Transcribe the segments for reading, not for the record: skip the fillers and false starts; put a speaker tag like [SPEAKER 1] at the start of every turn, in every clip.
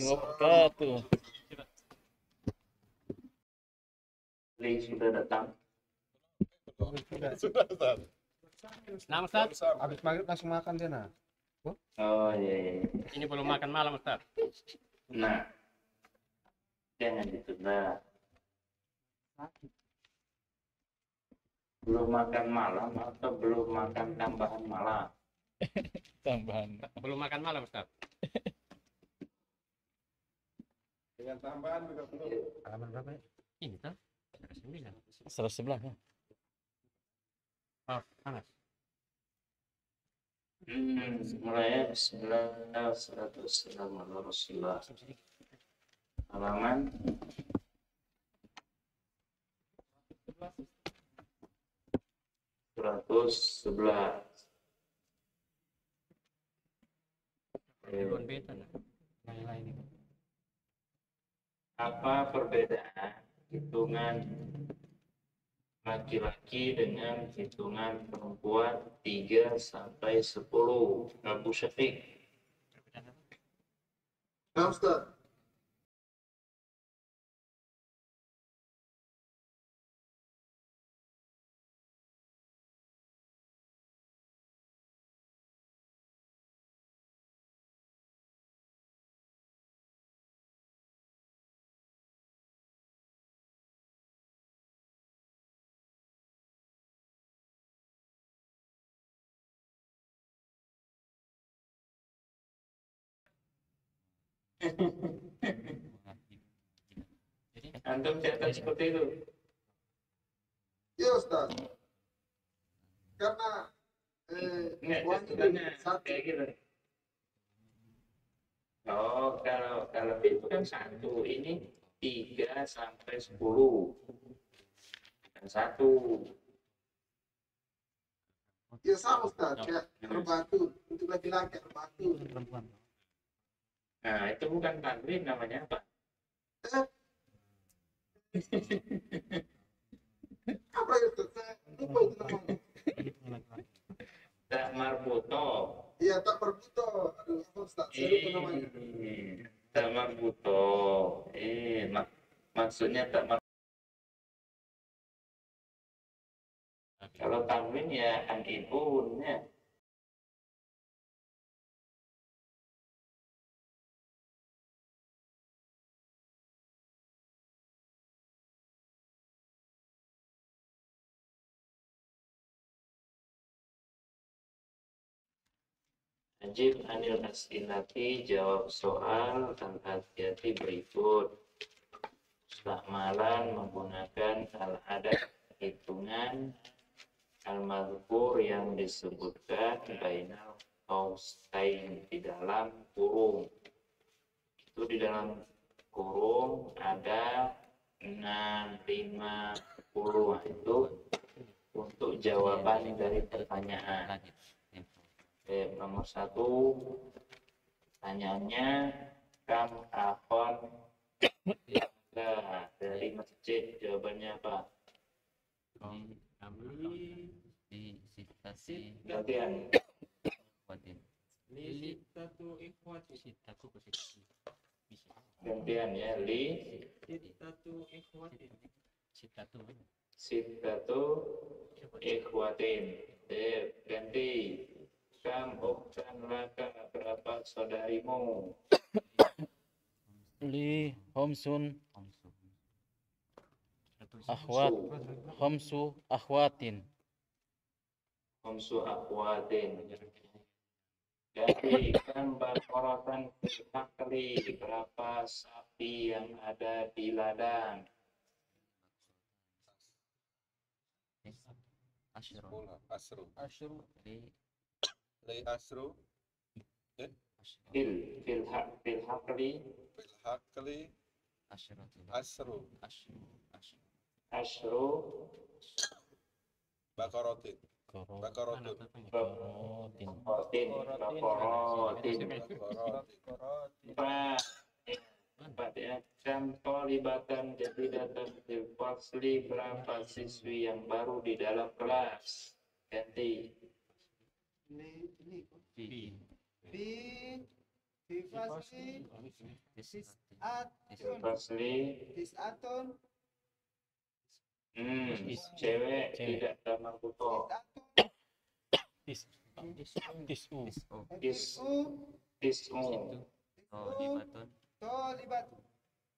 [SPEAKER 1] warahmatullahi wabarakatuh.
[SPEAKER 2] Li sudah datang.
[SPEAKER 3] Sudah, Ustaz.
[SPEAKER 4] Nah, Ustaz,
[SPEAKER 3] Habis maghrib langsung makan dia, nah.
[SPEAKER 2] Oh iya.
[SPEAKER 4] ini belum makan malam, Ustaz.
[SPEAKER 2] Nah, jangan ditunda. Belum makan malam atau belum makan tambahan malam?
[SPEAKER 1] Tambahan.
[SPEAKER 4] Belum makan malam, Ustaz.
[SPEAKER 3] Dengan tambahan juga belum. Halaman berapa ya?
[SPEAKER 4] Ini, Ustaz. 9.
[SPEAKER 1] 111 ya.
[SPEAKER 4] Oh, panas.
[SPEAKER 2] Mulai bismillah, wassalatu wassalamu ala rasulillah. Halaman 111.
[SPEAKER 4] Belum beta, nah. Lain-lain ini.
[SPEAKER 2] Apa perbedaan hitungan laki-laki dengan hitungan perempuan 3 sampai 10? Abu Syafiq.
[SPEAKER 3] Nah, Ustaz.
[SPEAKER 2] Antum catat seperti itu.
[SPEAKER 3] Iya, Ustaz. Karena
[SPEAKER 2] Enggak,
[SPEAKER 3] uangnya
[SPEAKER 2] catatannya
[SPEAKER 3] satu.
[SPEAKER 2] kayak gitu. Oh, kalau itu kan satu, ini 3 sampai 10. Dan 1.
[SPEAKER 3] Ya sama, Ustaz. Kayak terbatu. Untuk laki-laki terbatu.
[SPEAKER 4] Perempuan.
[SPEAKER 2] Nah, itu bukan tanwin, namanya apa?
[SPEAKER 3] Apa ya, Ustaz? Saya lupa itu namanya.
[SPEAKER 2] Tak marbuto.
[SPEAKER 3] Iya, tak perbuto. Aduh, apa, Ustaz? Saya lupa namanya.
[SPEAKER 2] Tak marbuto. Maksudnya tak mar. Kalau tanwin ya an ibun ya. Ajib anil as'ilati, jawab soal al-atiyati berikut. Musta'malan menggunakan al-adad, hitungan al-madhkur yang disebutkan bainal qaustain, di dalam kurung. Itu di dalam kurung ada 6, 5, 10. Itu untuk jawaban dari pertanyaan. Nomor 1, pertanyaannya kam akhon dari masjid, jawabannya apa?
[SPEAKER 4] Kami di situasi
[SPEAKER 2] Gantian.
[SPEAKER 4] kuatin. Sitatu ikhwati. Sitatu posisi. Bisa.
[SPEAKER 2] Gantian ya, li
[SPEAKER 4] Sitatu ikhwati. Sitatu.
[SPEAKER 2] sittatu ikhwatin. Ganti. Kam ukhtan laka, berapa saudarimu?
[SPEAKER 1] Li homsun akhwat. Homsu akhwatin.
[SPEAKER 2] Khamsu akhwatin. Ganti. Kam baqaratan fil haqli, berapa sapi yang ada di ladang?
[SPEAKER 3] Asru.
[SPEAKER 4] Li
[SPEAKER 3] Lay asru.
[SPEAKER 2] Fil haqli
[SPEAKER 3] Bil hakli asru.
[SPEAKER 2] asyru
[SPEAKER 3] Bakarotin. Bakarotin.
[SPEAKER 1] Korotin.
[SPEAKER 2] Baqaratin. Empat ya. Kam tolibatan jadidatan fil fasli, berapa siswi yang baru di dalam kelas? Ganti.
[SPEAKER 3] Fi fasli
[SPEAKER 2] Fil fasli.
[SPEAKER 3] Tis'atun.
[SPEAKER 2] Cewek
[SPEAKER 1] Cewek.
[SPEAKER 2] tidak tamak puto.
[SPEAKER 1] Tis. Tisu.
[SPEAKER 2] Tis'u.
[SPEAKER 4] Tolibatun.
[SPEAKER 3] Tolibatun.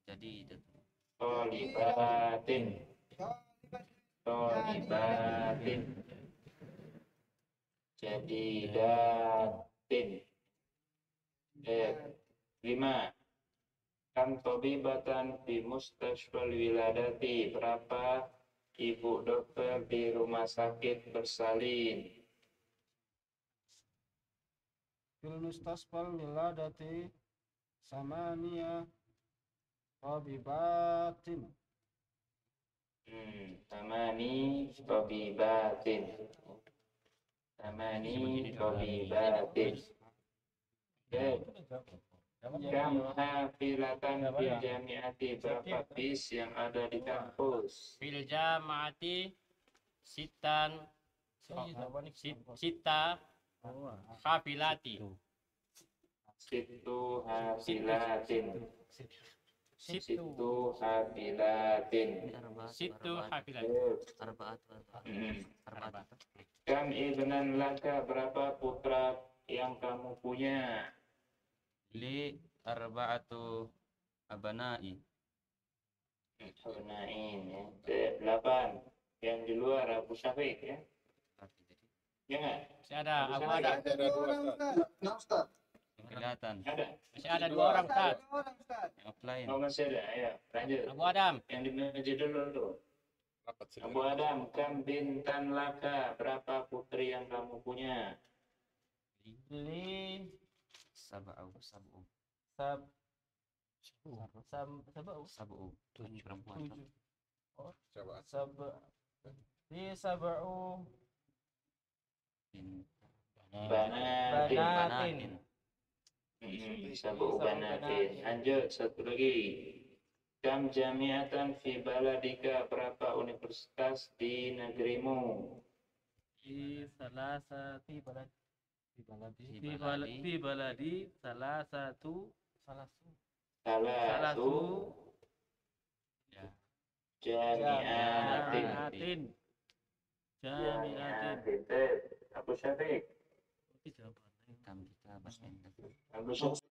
[SPEAKER 4] Jadi itu.
[SPEAKER 2] Tolibatin. Tolibatin. Jadidatin. 5. Kam tobibatan di mustashfal wiladati. Berapa ibu dokter di rumah sakit bersalin?
[SPEAKER 5] Fil mustasfal wiladati samania tabibatin.
[SPEAKER 2] Tamani tobibatin. Tamani tobibatin. Kam hafilatan fil jamiati. Berapa bis yang ada di kampus?
[SPEAKER 6] Fil jama'ati sitan sita hafilati.
[SPEAKER 2] Situ hafilatin.
[SPEAKER 6] Situ
[SPEAKER 2] Hafilatin.
[SPEAKER 6] situ hafilati.
[SPEAKER 4] Arbaat. Arbaat.
[SPEAKER 2] Kam ibnan laka. Berapa putra yang kamu punya?
[SPEAKER 4] Li arba'atu abana'i.
[SPEAKER 2] Abnain ya. 8. Yang di luar Abu Syafiq ya. Ya nggak?
[SPEAKER 6] Masih ada, aku ada.
[SPEAKER 3] Ada 2 orang, Ustaz. Nah, Ustaz.
[SPEAKER 4] Kelihatan.
[SPEAKER 2] Ada.
[SPEAKER 6] Masih ada 2 orang, Ustaz.
[SPEAKER 3] Ada 2 orang, Ustaz.
[SPEAKER 4] Yang offline.
[SPEAKER 2] Oh masih ada. Ya, lanjut.
[SPEAKER 6] Abu Adam,
[SPEAKER 2] Yang di meja dulu tuh. Abu Adam, kam bintan laka. Berapa putri yang kamu punya?
[SPEAKER 5] Li
[SPEAKER 4] Sab'u.
[SPEAKER 5] sab
[SPEAKER 4] Sab'u. Perempuan.
[SPEAKER 5] sab li sab'u
[SPEAKER 2] Banatin.
[SPEAKER 5] banatin.
[SPEAKER 2] Sabu banatin. Lanjut satu lagi. Kam jamiatan fi baladika. Berapa universitas di negerimu?
[SPEAKER 5] Fi salasati balad
[SPEAKER 4] Fi baladi.
[SPEAKER 5] salasatu
[SPEAKER 2] Salatu
[SPEAKER 4] Ya.
[SPEAKER 2] jamiatin.
[SPEAKER 5] jami'atin.
[SPEAKER 2] Abu Syafiq.
[SPEAKER 4] Kam kita bahasa Inggris.
[SPEAKER 2] Abu Syafiq.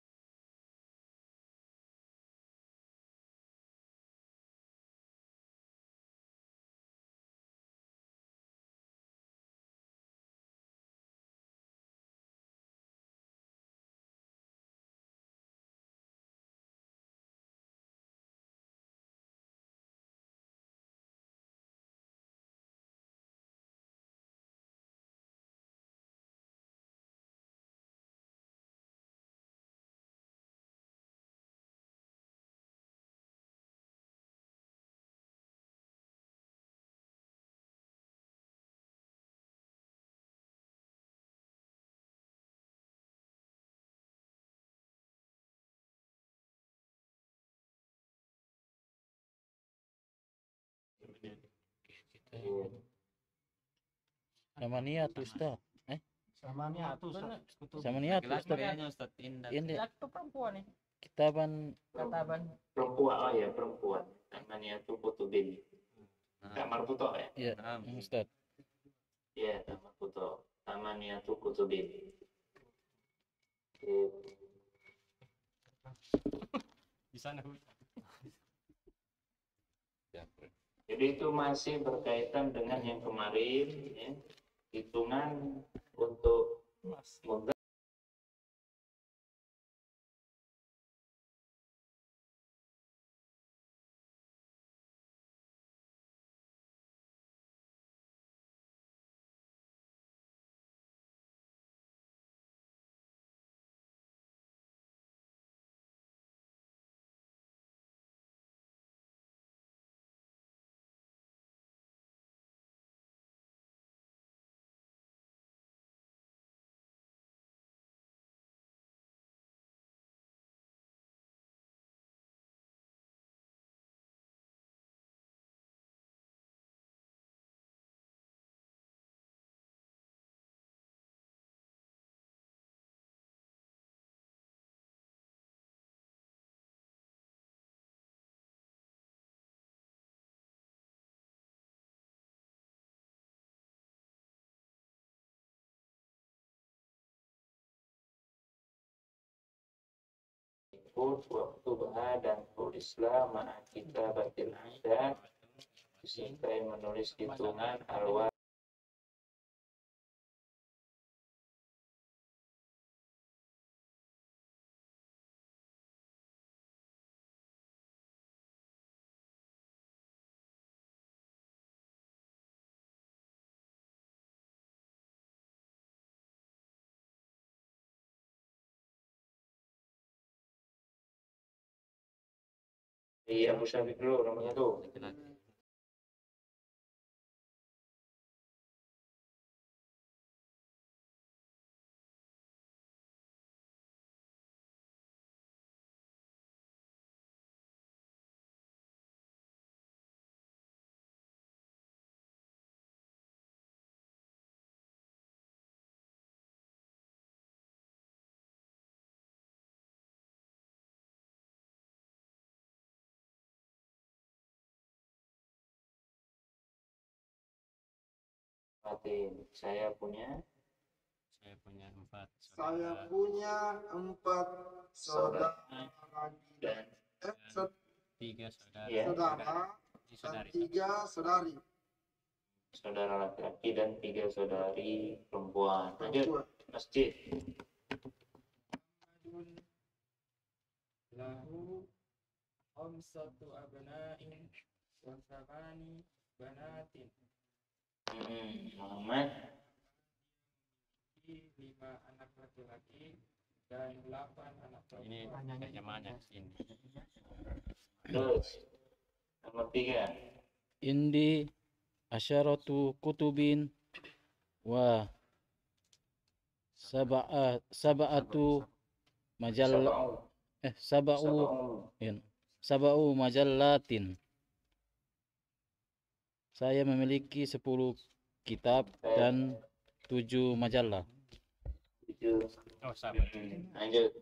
[SPEAKER 1] Samaniat Ustaz.
[SPEAKER 5] Samania tuh
[SPEAKER 1] Samaniat Ustaz.
[SPEAKER 4] Kayaknya Ustaz Indah.
[SPEAKER 1] Ini
[SPEAKER 5] itu perempuan nih.
[SPEAKER 1] kitaban
[SPEAKER 5] Kataban.
[SPEAKER 2] Perempuan, oh ya perempuan. Namanya tuh Kutubin. Kamar Puto ya?
[SPEAKER 1] ya Ustaz.
[SPEAKER 2] Iya, Kamar Puto. Namanya tuh Kutubin.
[SPEAKER 6] di sana.
[SPEAKER 2] Jadi itu masih berkaitan dengan yang kemarin, ya. Hitungan untuk tersebut waktuha dan tulislah ma'a kitabatil adad disertai menulis hitungan alwa Iya, Abu Syafiq dulu namanya tuh.
[SPEAKER 4] laki-laki.
[SPEAKER 2] Saya punya
[SPEAKER 6] Saya punya 4
[SPEAKER 3] Saya
[SPEAKER 6] saudara.
[SPEAKER 3] punya 4 saudara
[SPEAKER 2] dan
[SPEAKER 3] eh,
[SPEAKER 6] 3 saudara.
[SPEAKER 2] ya,
[SPEAKER 3] saudara
[SPEAKER 6] Ini
[SPEAKER 3] dan
[SPEAKER 6] saudari.
[SPEAKER 3] 3 saudari
[SPEAKER 2] saudara laki-laki dan 3 saudari perempuan. Lanjut,
[SPEAKER 3] perempuan.
[SPEAKER 2] masjid.
[SPEAKER 5] lahu khamsatu abna'in wa sabani banatin.
[SPEAKER 2] Muhammad
[SPEAKER 5] 5 anak laki-laki dan 8 anak
[SPEAKER 6] Ini
[SPEAKER 5] perempuan.
[SPEAKER 6] kayaknya banyak ini.
[SPEAKER 2] terus nomor 3
[SPEAKER 1] Indi asyaratu kutubin wa sab'atu majal sab'u majallatin. Saya memiliki 10 kitab dan 7 majalah.
[SPEAKER 2] 7.
[SPEAKER 6] Oh, sama.
[SPEAKER 2] Lanjut,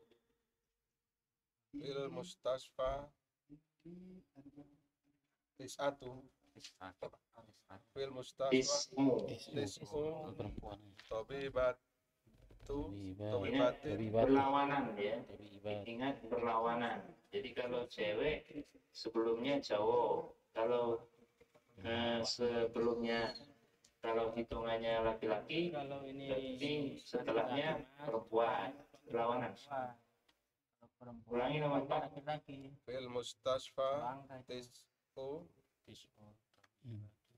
[SPEAKER 7] Fil mustasfa tis'atu fil mustasfa
[SPEAKER 2] ismu.
[SPEAKER 7] tis'u
[SPEAKER 1] Perempuan.
[SPEAKER 7] tabibatu
[SPEAKER 2] Ingat
[SPEAKER 7] tabibatin
[SPEAKER 2] berlawanan ya. Ingat berlawanan. Jadi kalau cewek sebelumnya cowok, kalau sebelumnya kalau hitungannya laki-laki,
[SPEAKER 5] Kalau ini
[SPEAKER 2] berarti setelahnya perempuan. Berlawanan.
[SPEAKER 5] kalau perempuan
[SPEAKER 2] Ulangi nomor 4.
[SPEAKER 5] laki-laki
[SPEAKER 7] fil mustasfa
[SPEAKER 5] bangka itu.
[SPEAKER 7] tis'u
[SPEAKER 6] Tis'u.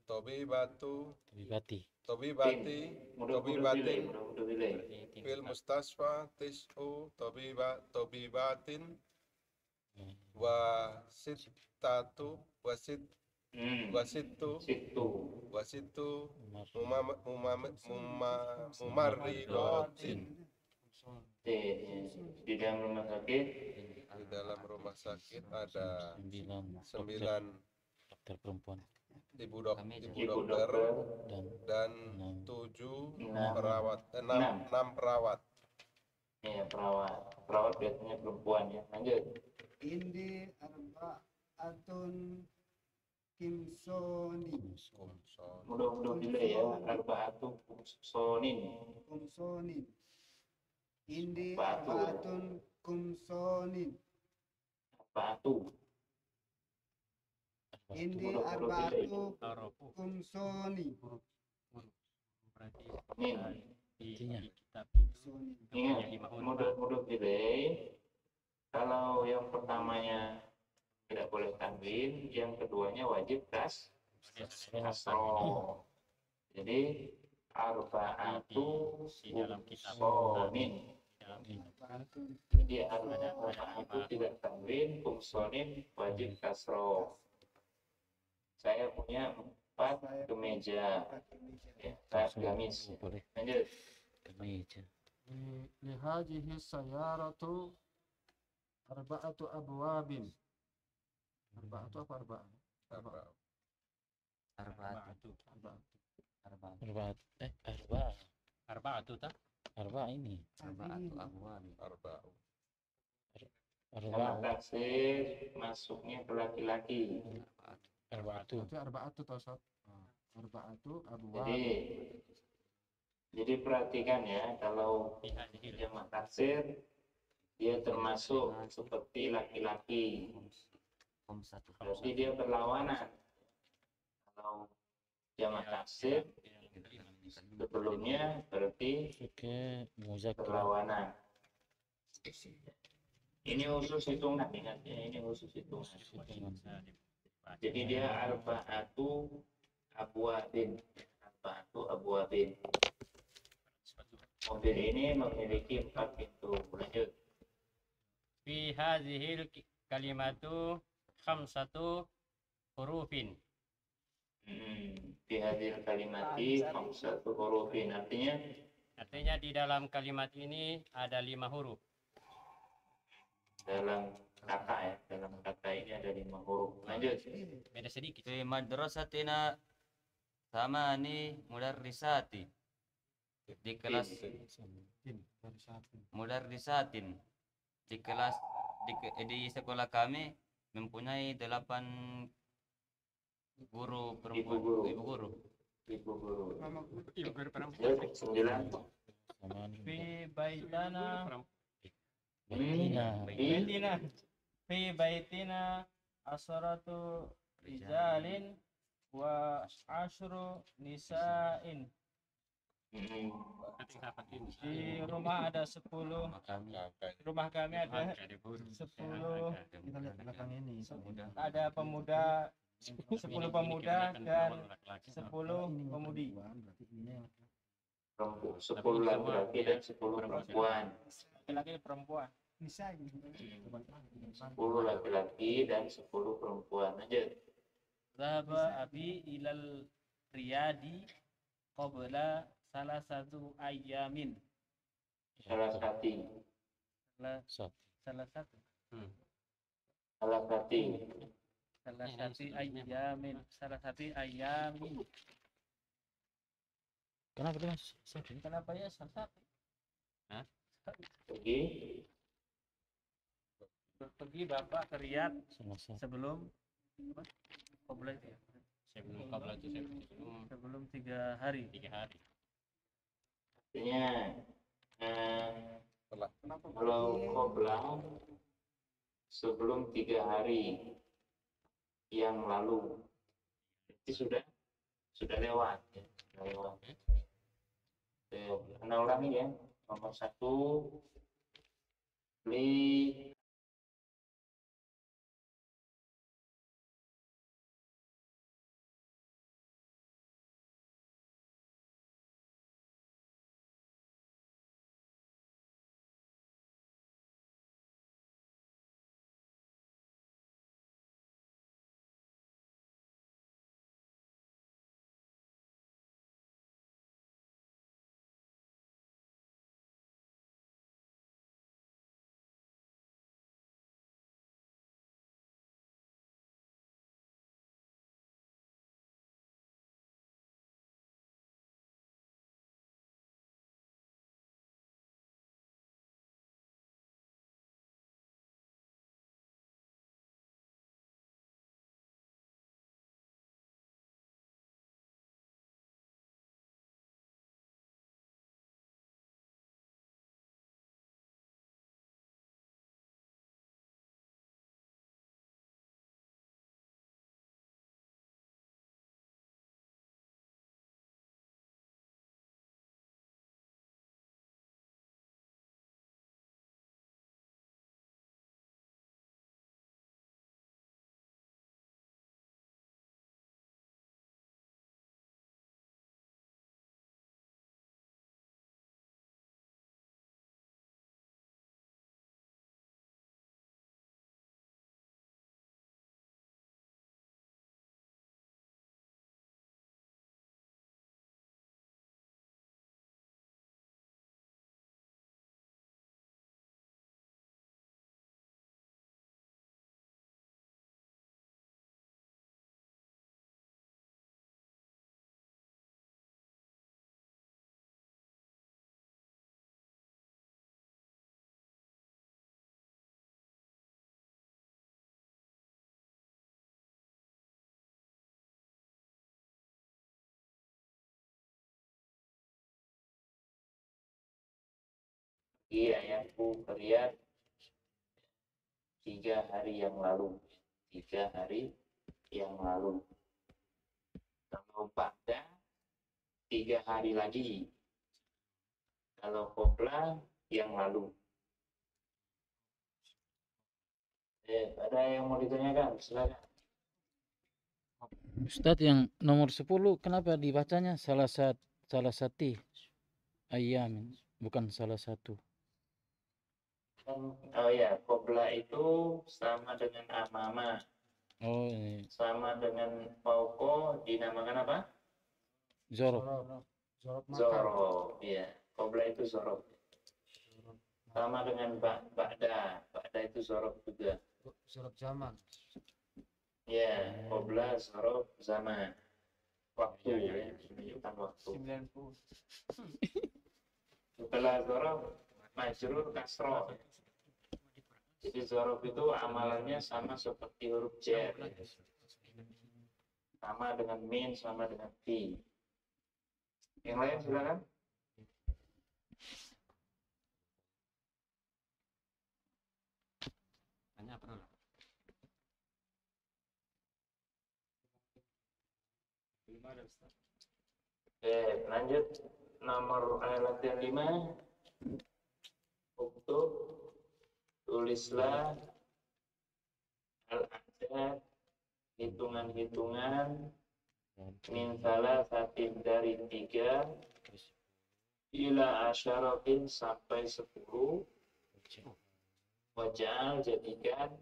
[SPEAKER 7] tabibatu
[SPEAKER 1] Bibati.
[SPEAKER 7] tabibati tabibatin
[SPEAKER 2] Mudah pilih.
[SPEAKER 7] fil mustasfa tis'u tabibatin wa sittatu
[SPEAKER 2] Situ.
[SPEAKER 7] mumarridotin
[SPEAKER 2] Di dalam rumah sakit
[SPEAKER 7] di dalam rumah sakit ada
[SPEAKER 1] 9
[SPEAKER 7] 9
[SPEAKER 1] dokter perempuan
[SPEAKER 7] ibu
[SPEAKER 2] ibu
[SPEAKER 7] dokter
[SPEAKER 2] dokter
[SPEAKER 1] dan
[SPEAKER 7] dan 7
[SPEAKER 2] Enam.
[SPEAKER 7] perawat,
[SPEAKER 2] Enam.
[SPEAKER 7] 6 perawat.
[SPEAKER 2] ya perawat biasanya perempuan ya. Lanjut,
[SPEAKER 3] Indi arba'atun kimsoni
[SPEAKER 7] Kumson.
[SPEAKER 2] mudah pilih ya. Arba'atu sonin.
[SPEAKER 3] kumsonin. Indi
[SPEAKER 2] Arba'atu.
[SPEAKER 3] arba'atun kumsonin.
[SPEAKER 2] Arba'atu.
[SPEAKER 3] Indi
[SPEAKER 2] Huruf-huruf
[SPEAKER 3] arba'atu
[SPEAKER 6] Tarofu.
[SPEAKER 3] kumsoni.
[SPEAKER 6] Berarti
[SPEAKER 2] Nin.
[SPEAKER 6] di
[SPEAKER 1] Artinya.
[SPEAKER 6] kitab itu
[SPEAKER 3] Kumsoni.
[SPEAKER 2] Ingat,
[SPEAKER 6] punya 5 huruf.
[SPEAKER 2] mudah pilih. Kalau yang pertamanya tidak boleh tanwin, yang keduanya wajib kasroh. Jadi arba'atu
[SPEAKER 6] Di dalam kitab.
[SPEAKER 2] sonin.
[SPEAKER 6] Di dalam kitab.
[SPEAKER 2] Jadi arba'atu tidak tanwin, kumsonin wajib kasroh. Saya punya 4 kemeja, ya, 4 gamis.
[SPEAKER 1] Boleh
[SPEAKER 2] Lanjut,
[SPEAKER 1] kemeja.
[SPEAKER 5] Lihadihi sayaratu arba'atu abwabin. Arba'atu apa arba'ah?
[SPEAKER 7] Arba'ah.
[SPEAKER 4] Arba'atu.
[SPEAKER 5] Arba'atu.
[SPEAKER 1] Arba.
[SPEAKER 6] Arba'atu tak?
[SPEAKER 1] Arba ini.
[SPEAKER 4] Arba'atu abwab.
[SPEAKER 7] Arba'ah.
[SPEAKER 2] sama
[SPEAKER 1] Arba.
[SPEAKER 2] taksir masuknya ke laki-laki.
[SPEAKER 1] Arba'atu.
[SPEAKER 5] Berarti arba'atu toh Sob? Arba'atu abwab.
[SPEAKER 2] Jadi perhatikan ya, kalau
[SPEAKER 6] Di hadhil.
[SPEAKER 2] jamak taksir dia termasuk seperti laki-laki,
[SPEAKER 4] satu
[SPEAKER 2] berarti dia berlawanan. Kalau jamak taksir sebelumnya berarti
[SPEAKER 1] Oke, muzakkar.
[SPEAKER 2] berlawanan. Ini khusus hitungan, ingat ya, ini khusus hitungan. Jadi dia arba'atu abwabin. Arba'atu abwabin. Mobil ini memiliki 4 pintu. Lanjut.
[SPEAKER 6] Fi hadhil kalimatu khamsatu hurufin.
[SPEAKER 2] Fi hadhil kalimati khamsatu hurufin.
[SPEAKER 6] Artinya di dalam kalimat ini ada 5 huruf.
[SPEAKER 2] Dalam kata ya, dalam kata ini ada 5 huruf. Lanjut.
[SPEAKER 6] Beda sedikit.
[SPEAKER 4] Fi madrasatina thamani mudarrisati. Di kelas mudarrisatin. Di kelas di sekolah kami mempunyai 8 guru perempuan, ibu guru.
[SPEAKER 2] Ibu guru.
[SPEAKER 6] Ibu guru perempuan.
[SPEAKER 2] Lanjut. 9.
[SPEAKER 1] Sama
[SPEAKER 5] Fi baitana
[SPEAKER 1] Baitina.
[SPEAKER 5] fi baitina asharatu rijalin wa ashru nisa'in. Di rumah ada 10, rumah kami ada 10, ada pemuda 10 pemuda dan 10 pemudi.
[SPEAKER 2] 10 laki-laki dan 10 perempuan.
[SPEAKER 5] Laki-laki perempuan.
[SPEAKER 2] 10 laki-laki dan 10 perempuan. Lanjut.
[SPEAKER 5] Zahaba abi ilal riyadi qabla salah satu ayamin.
[SPEAKER 2] Salah satu.
[SPEAKER 5] Salah satu ayamin. Salah satu ayamin.
[SPEAKER 1] Kenapa dia Mas?
[SPEAKER 5] Kenapa ya salah satu? Pergi Bapak ke Riyadh
[SPEAKER 1] Salah satu.
[SPEAKER 5] sebelum qabla itu ya? Sebelum 3 hari.
[SPEAKER 6] 3 hari.
[SPEAKER 2] Artinya kalau qabla sebelum 3 hari yang lalu itu sudah lewat ya. Sudah lewat. Anda ulangi ya. Nomor 1 li ayahku ke Riyadh 3 hari yang lalu. 3 hari yang lalu. Kalau ba'da 3 hari lagi. Kalau qabla yang lalu. Ada yang mau ditanyakan? Silakan.
[SPEAKER 1] Ustadz, yang nomor 10 kenapa dibacanya salah satu ayam, bukan salah satu?
[SPEAKER 2] Oh ya, qabla itu sama dengan amama.
[SPEAKER 1] Oh, ini
[SPEAKER 2] Sama dengan fauqa dinamakan apa?
[SPEAKER 1] Zorob.
[SPEAKER 5] Zorok makan.
[SPEAKER 2] Zorob. Ya, qabla itu zorob. Sama dengan ba'da. Ba'da itu zorob juga.
[SPEAKER 5] Zorok zaman.
[SPEAKER 2] Ya, qabla zorob zaman. Waktu ya, menunjukkan waktu.
[SPEAKER 5] 90.
[SPEAKER 2] Setelah zorob, majrur kasroh. Jadi zorob itu amalannya sama seperti huruf jar. Sama dengan min, sama dengan fi. Yang lain silakan.
[SPEAKER 6] Tanya apa dulu?
[SPEAKER 5] Belum ada Ustaz.
[SPEAKER 2] Oke, lanjut nomor latihan 5. Uktub, tulislah al-adad, hitungan-hitungan min salah satin dari 3 ila asyaratin sampai 10. Wajah jadikan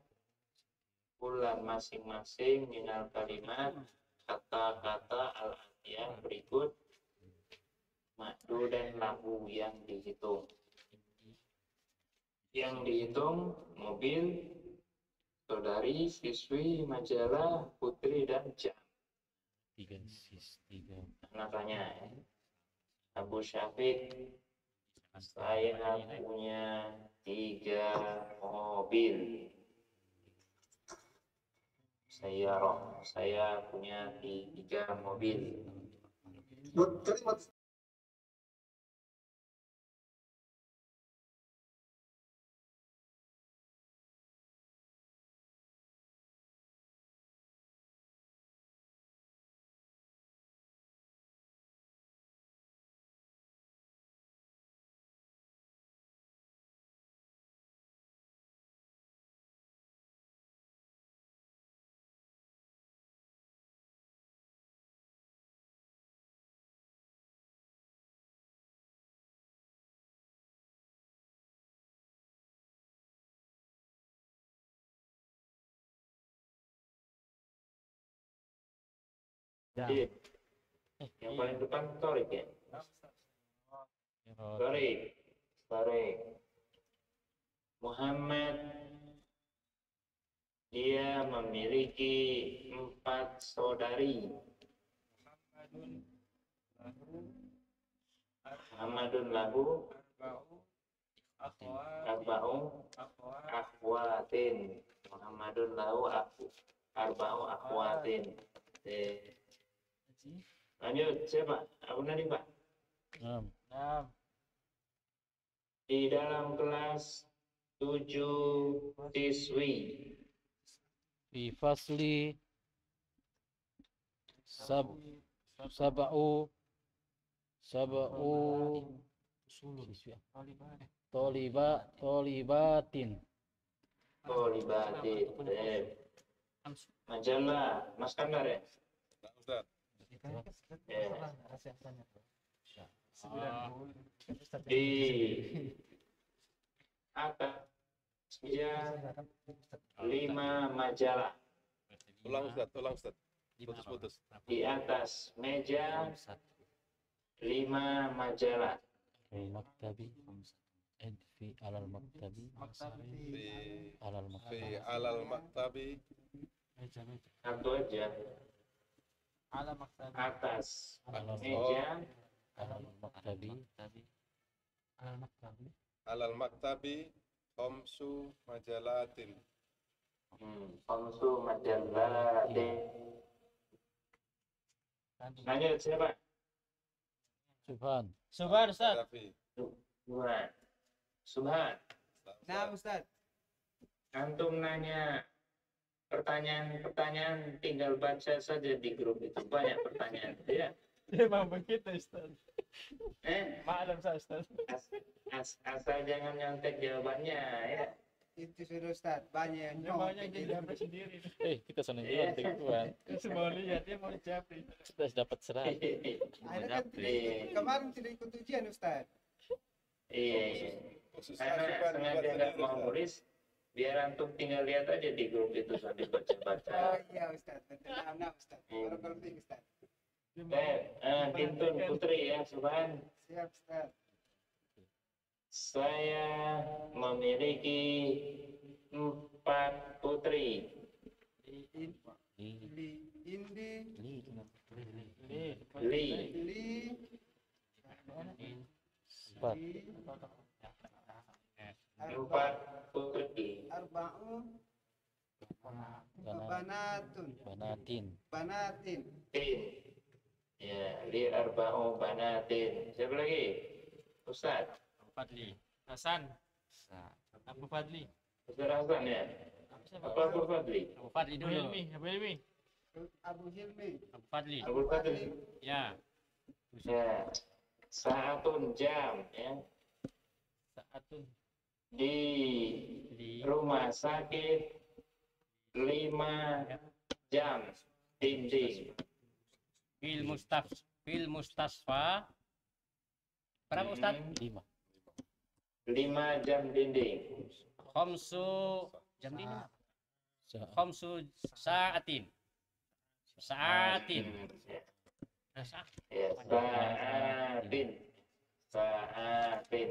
[SPEAKER 2] bulan masing-masing minal kalimat kata-kata al-atiyah berikut madu dan lahu yang dihitung. Yang dihitung mobil, saudari, siswi, majalah, putri, dan jam.
[SPEAKER 1] 3.
[SPEAKER 2] Anaknya Abu Syafiq, saya punya 3 mobil. Saya punya 3 mobil.
[SPEAKER 3] Kalimat
[SPEAKER 2] Jadi, yang paling depan Torik ya. Torik. Muhammad, dia memiliki 4 saudari. Muhammadun lahu arba'u akhwatin. Muhammadun lahu arba'u akhwatin. Lanjut, siapa? Abu Nadim, Pak. Di dalam kelas 7 siswi.
[SPEAKER 1] Fi fasli sab'u siswi. Tolibatin.
[SPEAKER 2] Libatin. Majalah, Mas Kandar ya?
[SPEAKER 7] Nah, Ustaz.
[SPEAKER 2] Ya. Di atas meja 5 majalah.
[SPEAKER 7] Ulang Ustaz. Putus.
[SPEAKER 2] Di atas meja 5 majalah.
[SPEAKER 1] Maktabi. Fi alal maktabi.
[SPEAKER 7] Fi alal maktabi.
[SPEAKER 2] Satu aja. Atas meja
[SPEAKER 7] Alal maktabi khamsu majalatin.
[SPEAKER 2] Khamsu majalatin. Lanjut siapa?
[SPEAKER 1] Subhan Ustaz.
[SPEAKER 7] Rafi.
[SPEAKER 2] Subhan.
[SPEAKER 5] Nah, Ustaz.
[SPEAKER 2] Antum nanya pertanyaan-pertanyaan, tinggal baca saja di grup itu, banyak pertanyaan ya.
[SPEAKER 5] Memang begitu Ustaz.
[SPEAKER 2] Maklum
[SPEAKER 5] Maklum Ustaz.
[SPEAKER 2] asal jangan nyontek jawabannya ya.
[SPEAKER 3] Itu sudah Ustaz, banyak yang
[SPEAKER 5] Semuanya
[SPEAKER 3] nyontek
[SPEAKER 5] dia
[SPEAKER 3] itu.
[SPEAKER 5] dapat sendiri.
[SPEAKER 1] Kita senang
[SPEAKER 2] Iya.
[SPEAKER 1] nyontek tuan.
[SPEAKER 5] Semua lihat dia mau capek.
[SPEAKER 1] Sudah dapat 100.
[SPEAKER 3] Ada kan kemarin tidak ikut ujian Ustaz.
[SPEAKER 2] Iya.
[SPEAKER 7] Khusus
[SPEAKER 2] Karena
[SPEAKER 7] asupan
[SPEAKER 2] sengaja
[SPEAKER 7] buat
[SPEAKER 2] nggak
[SPEAKER 7] sendiri,
[SPEAKER 2] mau
[SPEAKER 7] Ustaz.
[SPEAKER 2] nulis, biar antum tinggal lihat aja di grup itu sambil
[SPEAKER 3] Oh
[SPEAKER 2] baca-baca.
[SPEAKER 3] iya Ustaz, betul. Nah Ustaz. Barakallahu fiik Ustaz.
[SPEAKER 2] Tintun Putri ya, Subhan.
[SPEAKER 3] Siap Ustaz.
[SPEAKER 2] Saya memiliki 4 putri.
[SPEAKER 3] Indi,
[SPEAKER 2] Li,
[SPEAKER 3] Li,
[SPEAKER 1] 4.
[SPEAKER 2] 4 putri.
[SPEAKER 3] Arba'u, Banatun, Banatin.
[SPEAKER 2] Tin. Ya, li arba'u banatin. Siapa lagi? Ustaz.
[SPEAKER 6] Fadli. Hasan. Abu Fadli.
[SPEAKER 2] Ustaz Hasan ya? Apa Abu Fadli?
[SPEAKER 6] Abu Fadli
[SPEAKER 5] Abu
[SPEAKER 6] dulu.
[SPEAKER 5] Hilmi, Abu Hilmi.
[SPEAKER 3] Abu Hilmi,
[SPEAKER 6] Abu Fadli.
[SPEAKER 2] Abu Fadli.
[SPEAKER 6] Ya.
[SPEAKER 2] Ya. Saatun jam ya.
[SPEAKER 6] Saatun.
[SPEAKER 2] Di
[SPEAKER 6] Li.
[SPEAKER 2] rumah sakit 5 jam dinding.
[SPEAKER 6] Fil Mustasfa. Berapa Ustaz?
[SPEAKER 1] 5.
[SPEAKER 2] 5 jam dinding.
[SPEAKER 6] Khamsu jam ini. Khamsu saatin. Saatin. Sa-
[SPEAKER 2] Ya, saatin. Saatin.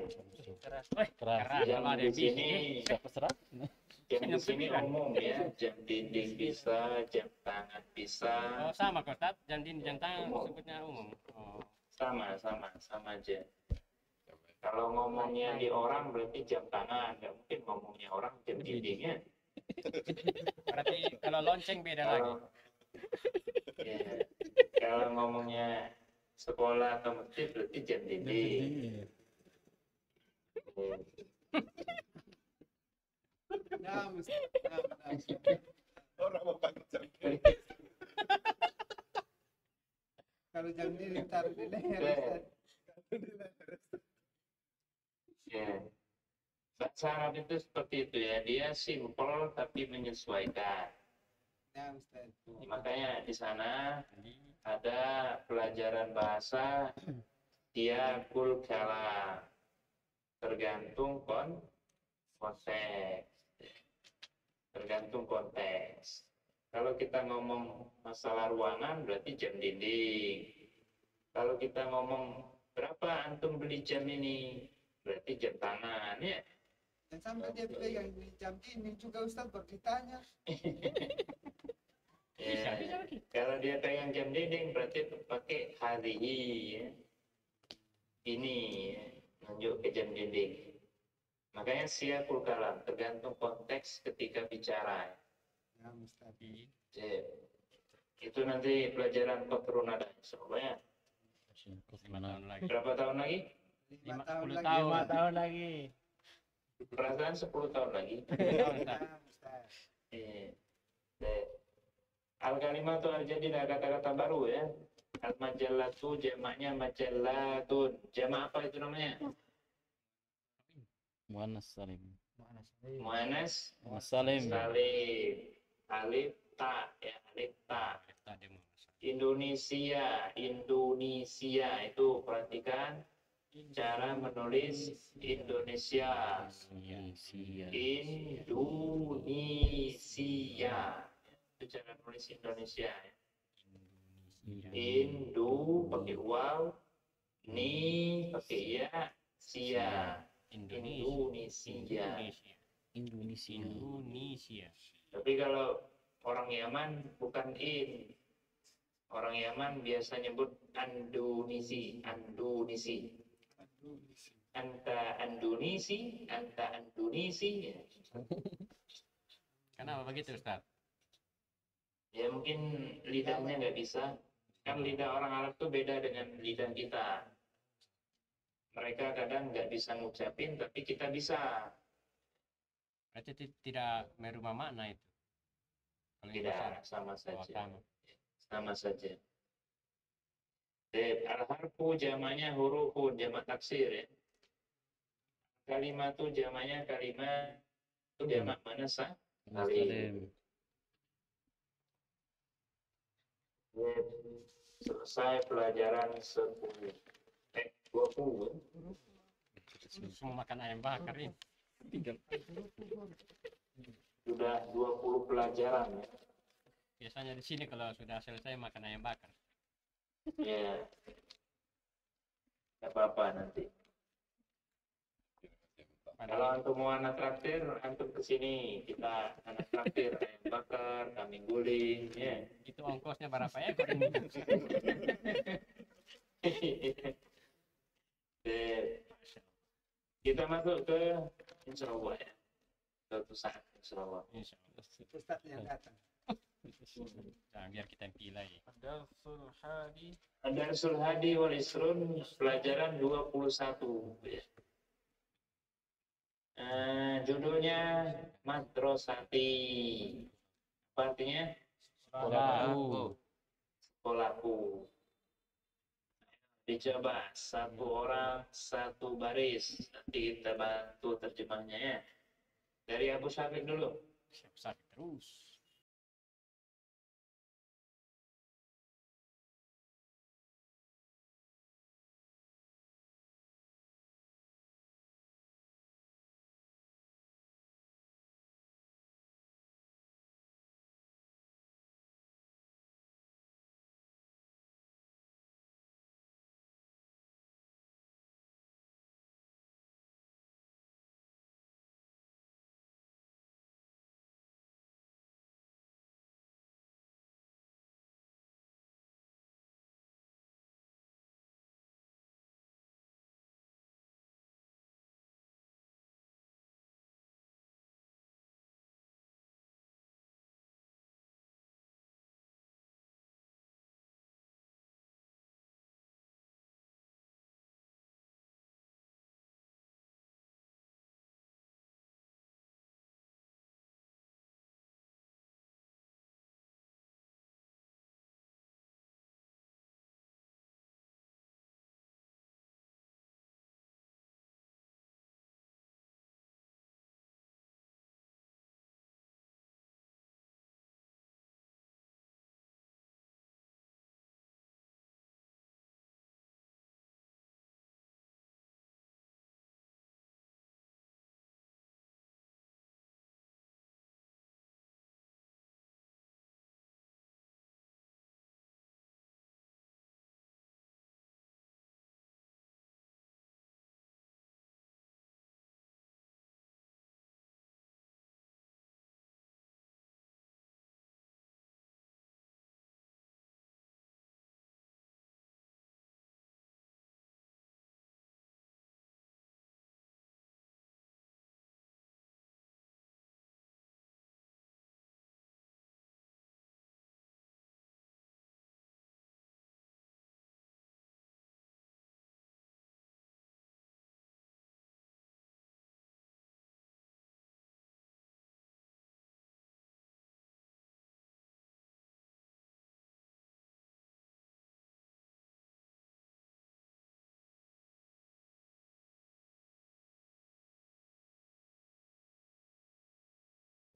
[SPEAKER 6] Keras. Wih,
[SPEAKER 1] Keras.
[SPEAKER 6] keras.
[SPEAKER 2] Jam
[SPEAKER 6] Kalau ada
[SPEAKER 2] di
[SPEAKER 6] bis
[SPEAKER 2] sini,
[SPEAKER 6] ini.
[SPEAKER 1] Dapat 100.
[SPEAKER 2] jam di sini umum ya. Jam dinding bisa, jam tangan bisa.
[SPEAKER 6] Oh, sama kok Ustaz. Jam dinding jam tangan sebutnya umum. Oh.
[SPEAKER 2] Sama aja. Kalau ngomongnya di orang berarti jam tangan, nggak mungkin ngomongnya orang jam dindingnya.
[SPEAKER 6] Berarti kalau lonceng beda lagi.
[SPEAKER 2] Kalau ya, kalau ngomongnya sekolah atau masjid berarti jam dinding.
[SPEAKER 3] Nah Ustaz.
[SPEAKER 7] Orang mau pakai jam.
[SPEAKER 3] Kalau jam ini taruh di leher Ustaz.
[SPEAKER 2] Ya. Bahasa Arab itu seperti itu ya, dia simple tapi menyesuaikan.
[SPEAKER 3] Nah Ustaz.
[SPEAKER 2] Makanya di sana ada pelajaran bahasa dia kalam, tergantung konteks. Tergantung konteks. Kalau kita ngomong masalah ruangan berarti jam dinding. Kalau kita ngomong berapa antum beli jam ini, berarti jam tangan ya.
[SPEAKER 3] Dan sampai dia pegang di jam ini juga Ustaz baru ditanya.
[SPEAKER 2] Ya, kalau dia pegang jam dinding berarti pakai hadhihi ya. Ini ya, nunjuk ke jam dinding. Makanya siapul kalam tergantung konteks ketika bicara.
[SPEAKER 3] Nah Ustaz.
[SPEAKER 2] Ya. Itu nanti pelajaran kotrun ada insyaallah ya.
[SPEAKER 6] 5 tahun lagi.
[SPEAKER 2] Berapa tahun lagi?
[SPEAKER 3] 5 tahun
[SPEAKER 6] 10
[SPEAKER 3] lagi.
[SPEAKER 6] tahun.
[SPEAKER 5] 5 tahun lagi.
[SPEAKER 2] Perasaan 10 tahun lagi.
[SPEAKER 3] Nah Ustaz.
[SPEAKER 2] Eh, Al-kalimatu al-jadidah kata-kata baru ya. Al-majallatu jamaknya majallatun. Jamak apa itu namanya?
[SPEAKER 1] Muannas salim.
[SPEAKER 2] Muannas
[SPEAKER 1] Salim.
[SPEAKER 2] salim. Alif ta ya, alif ta. Indonesia itu perhatikan cara menulis Indonesia. Indonesia. Itu cara nulis Indonesia. Ya. Indo pakai waw, ni pakai ya, sia. Indonesia.
[SPEAKER 6] Indonesia.
[SPEAKER 2] Tapi kalau orang Yaman bukan in. Orang Yaman biasa nyebut Andonisi. Anta Andonisi.
[SPEAKER 6] Kenapa begitu Ustaz?
[SPEAKER 2] Ya mungkin lidahnya nggak bisa. Kan lidah orang Arab tuh beda dengan lidah kita. Mereka kadang nggak bisa ngucapin, tapi kita bisa.
[SPEAKER 6] Berarti tidak merubah makna itu. Kalau ini
[SPEAKER 2] Tidak, sama
[SPEAKER 6] bahasa
[SPEAKER 2] saja.
[SPEAKER 6] sama.
[SPEAKER 2] Sama saja. Al-harfu jamaknya hurufun, jamak taksir ya. Kalimat itu jamaknya kalimat, itu jamak mana sah?
[SPEAKER 1] Salim.
[SPEAKER 2] Selesai pelajaran 10. 20.
[SPEAKER 6] Semua makan ayam bakar ini.
[SPEAKER 2] Sudah 20 pelajaran ya.
[SPEAKER 6] Biasanya di sini kalau sudah selesai makan ayam bakar.
[SPEAKER 2] Ya. Gak apa-apa nanti. Kalau antum mau anak traktir, antum kesini. Kita anak traktir ayam bakar, kambing guling, ya.
[SPEAKER 6] Itu ongkosnya berapa ekor ini?
[SPEAKER 2] Kita masuk ke insya Allah ya. Suatu saat insya Allah.
[SPEAKER 6] Insya Allah.
[SPEAKER 3] Ustadz yang datang.
[SPEAKER 6] Nah, biar kita yang pilih.
[SPEAKER 2] Ad-Darsul Hadi wal Isrun, pelajaran 21 ya. Judulnya Madrasati. Apa artinya?
[SPEAKER 1] Sekolahku.
[SPEAKER 2] Sekolahku. Dicoba satu orang satu baris. Nanti kita bantu terjemahnya ya. Dari Abu Syafiq dulu.
[SPEAKER 6] Sakit terus.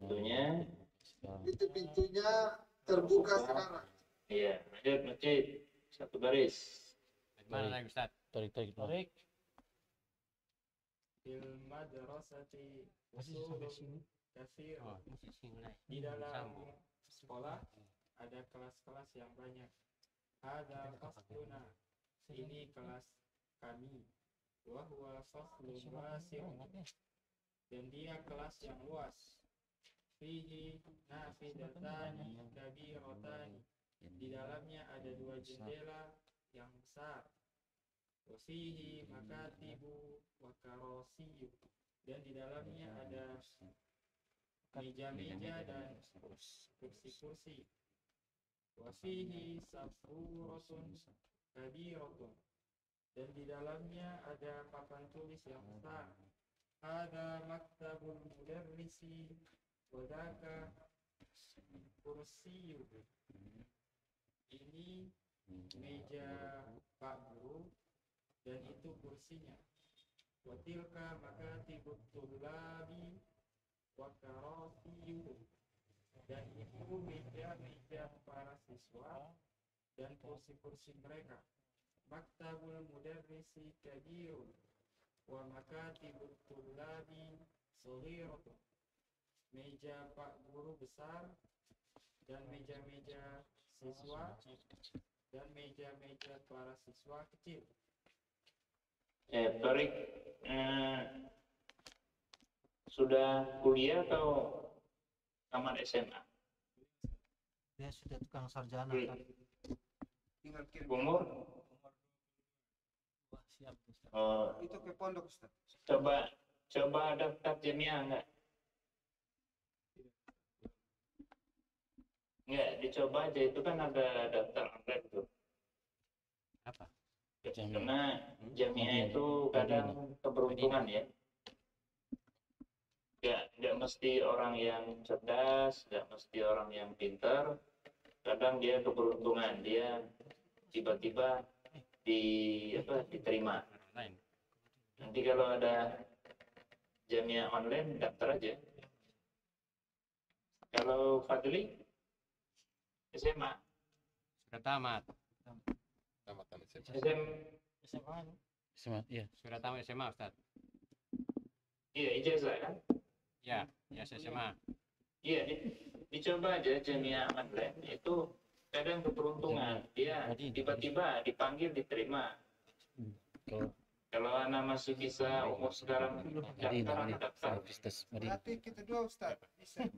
[SPEAKER 2] Tentunya.
[SPEAKER 3] Pintu-pintunya terbuka sekarang.
[SPEAKER 2] Iya, lanjut masjid. Satu baris.
[SPEAKER 6] Dari mana lagi Ustaz?
[SPEAKER 1] Tarik.
[SPEAKER 5] Fil madrasati
[SPEAKER 6] Masih sampai
[SPEAKER 5] usulun
[SPEAKER 6] sini.
[SPEAKER 5] katsir.
[SPEAKER 6] Oh, masih sini lagi.
[SPEAKER 5] Di dalam
[SPEAKER 6] Sambung.
[SPEAKER 5] sekolah ada kelas-kelas yang banyak. Ada fasluna. Ini kelas kami. Wa huwa faslun wasi'un. Dan dia kelas yang luas. Fihi nafidatani kabirotani. Di dalamnya ada dua jendela yang besar. Wasihi makatibu wa karosiyu. Dan di dalamnya ada meja-meja dan kursi-kursi. Wasihi safuratun kabirotun. Dan di dalamnya ada papan tulis yang besar. Hada maktabul mudarrisi wadaka kursiyu. Ini meja Pak Guru dan itu kursinya. Watilka makatibut tullabi wa karasiyu. Dan itu meja-meja para siswa dan kursi-kursi mereka. Maktabul mudarrisi kabirun wa makatibut tullabi saghiratun. Meja Pak Guru besar dan meja-meja siswa dan meja-meja para siswa kecil.
[SPEAKER 2] Torik sudah kuliah atau tamat SMA?
[SPEAKER 8] Dia sudah tukang sarjana.
[SPEAKER 2] Hmm.
[SPEAKER 3] Tinggal kirim.
[SPEAKER 2] Umur?
[SPEAKER 8] Wah, siap Ustaz.
[SPEAKER 2] Oh,
[SPEAKER 3] Itu ke pondok Ustaz.
[SPEAKER 2] coba daftar jamiah enggak? Enggak, dicoba aja, itu kan ada daftar online tuh.
[SPEAKER 6] Apa?
[SPEAKER 2] Karena jamiah itu kadang keberuntungan ya. Nggak mesti orang yang cerdas, nggak mesti orang yang pintar. Kadang dia keberuntungan, dia tiba-tiba diterima.
[SPEAKER 6] Lain.
[SPEAKER 2] Nanti kalau ada jamiah online, daftar aja. Kalau Fadli, SMA,
[SPEAKER 6] Sudah tamat.
[SPEAKER 7] Tamat
[SPEAKER 2] SMA,
[SPEAKER 1] Semangat, iya.
[SPEAKER 6] Sudah tamat SMA, Ustaz.
[SPEAKER 2] iya ijazah kan?
[SPEAKER 6] Ya, ya SMA.
[SPEAKER 2] Iya, dicoba aja jamiah online itu kadang keberuntungan. Dia tiba-tiba dipanggil diterima.
[SPEAKER 1] Kalau
[SPEAKER 2] Kalau anak masih bisa umur sekarang daftar.
[SPEAKER 1] Universitas Madinah.
[SPEAKER 3] Berarti kita dua Ustaz. Bisa.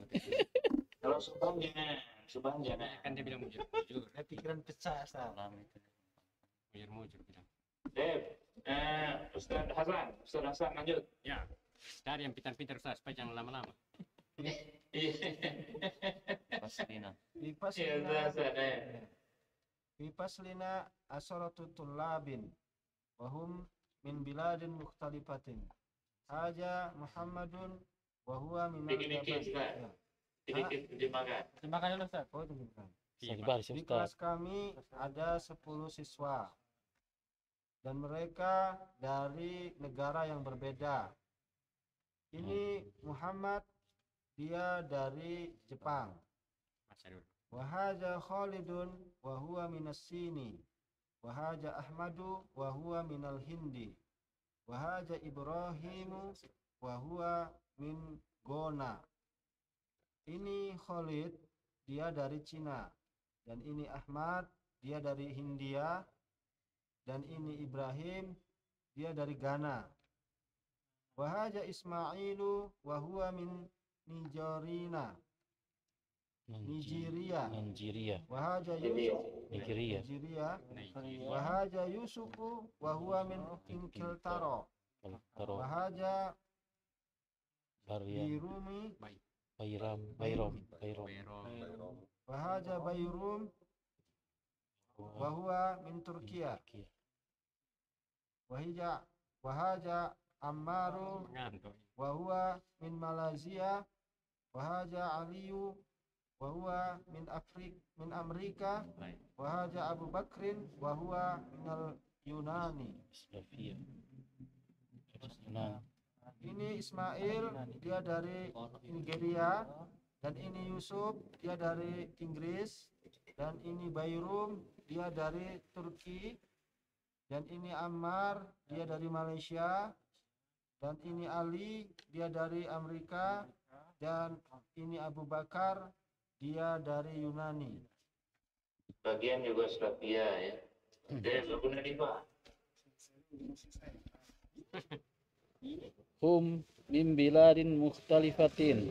[SPEAKER 2] Kalau Subang jangan.
[SPEAKER 6] Kan dia bilang mujur.
[SPEAKER 8] Saya pikiran pecah, Ustaz.
[SPEAKER 6] Mujur bilang.
[SPEAKER 2] Ustaz Hasan lanjut.
[SPEAKER 6] Ya, cari yang pintar-pintar Ustaz, supaya jangan lama-lama.
[SPEAKER 8] Bipaslina asharatu tullabin wahum min biladin mukhtalifatin. Haja Muhammadun wa huwa min
[SPEAKER 2] Dikit-dikit, Ustaz.
[SPEAKER 8] Ya.
[SPEAKER 2] Sedikit dimakan.
[SPEAKER 8] Dimakan dulu Ustaz. Oh, dimakan.
[SPEAKER 1] Saya baris
[SPEAKER 8] Di
[SPEAKER 1] Ustaz.
[SPEAKER 8] kelas kami ada 10 siswa dan mereka dari negara yang berbeda. Ini Muhammad, dia dari Jepang.
[SPEAKER 6] Baca dulu.
[SPEAKER 8] Wahaja Khalidun wa huwa minas Sini. Wahaja Ahmadu wa huwa minal Hindi. Wahaja Ibrahimu wa huwa min Gona. Ini Khalid, dia dari Cina. Dan ini Ahmad, dia dari Hindia. Dan ini Ibrahim, dia dari Ghana. Wahaja Ismailu wa huwa min Nigeria. Wahaja
[SPEAKER 1] Nigeria.
[SPEAKER 8] Nigeria. Wahaja Yusufu wa huwa min Ingiltara.
[SPEAKER 1] Taro
[SPEAKER 8] Wahaja
[SPEAKER 1] Bariam
[SPEAKER 8] Birumi.
[SPEAKER 1] Bayrom.
[SPEAKER 8] Wahaja Bayrum wa huwa min Turkiya. Wahaja Ammaru
[SPEAKER 6] Mengantuk.
[SPEAKER 8] wa huwa min Malaysia. Wahaja Aliyu wa huwa min Amerika.
[SPEAKER 6] Baik.
[SPEAKER 8] Wahaja Abu Bakrin wa huwa minal Yunani.
[SPEAKER 1] Slavia.
[SPEAKER 8] Ini Ismail, dia dari Nigeria. Dan ini Yusuf, dia dari Inggris. Dan ini Bayrum, dia dari Turki. Dan ini Ammar, dia dari Malaysia. Dan ini Ali, dia dari Amerika. Dan ini Abu Bakar, dia dari Yunani.
[SPEAKER 2] Bagian Yugoslavia ya. Babu Nadifa.
[SPEAKER 1] Hum min biladin mukhtalifatin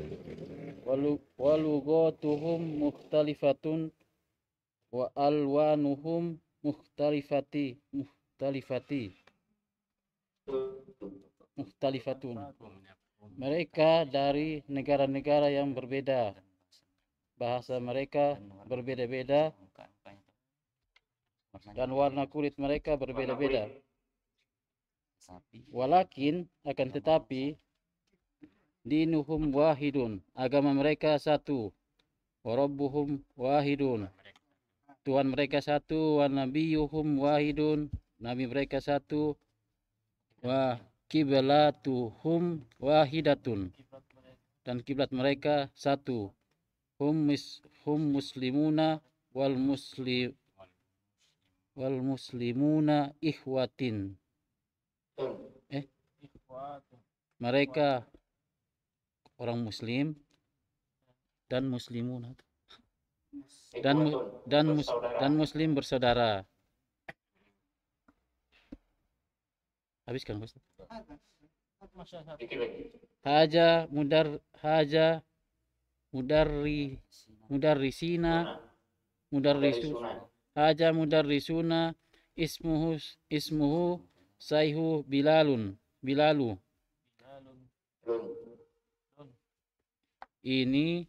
[SPEAKER 1] walugatuhum mukhtalifatun wa alwanuhum mukhtalifati muhtalifatun. Mereka dari negara-negara yang berbeda. Bahasa mereka berbeda-beda dan warna kulit mereka berbeda-beda. Walakin akan tetapi dinuhum wahidun, agama mereka satu, wa rabbuhum wahidun, Tuhan mereka satu, wa nabiyuhum wahidun, nabi mereka satu, wa kiblatuhum wahidatun, dan kiblat mereka satu, hum muslimuna wal muslimuna ikhwatin. Mereka orang muslim dan muslimun dan muslim bersaudara. Habiskan Ustaz.
[SPEAKER 2] Dikit lagi.
[SPEAKER 1] Haja mudarrisina haja mudarrisuna ismuhu sayhu bilalu. Ini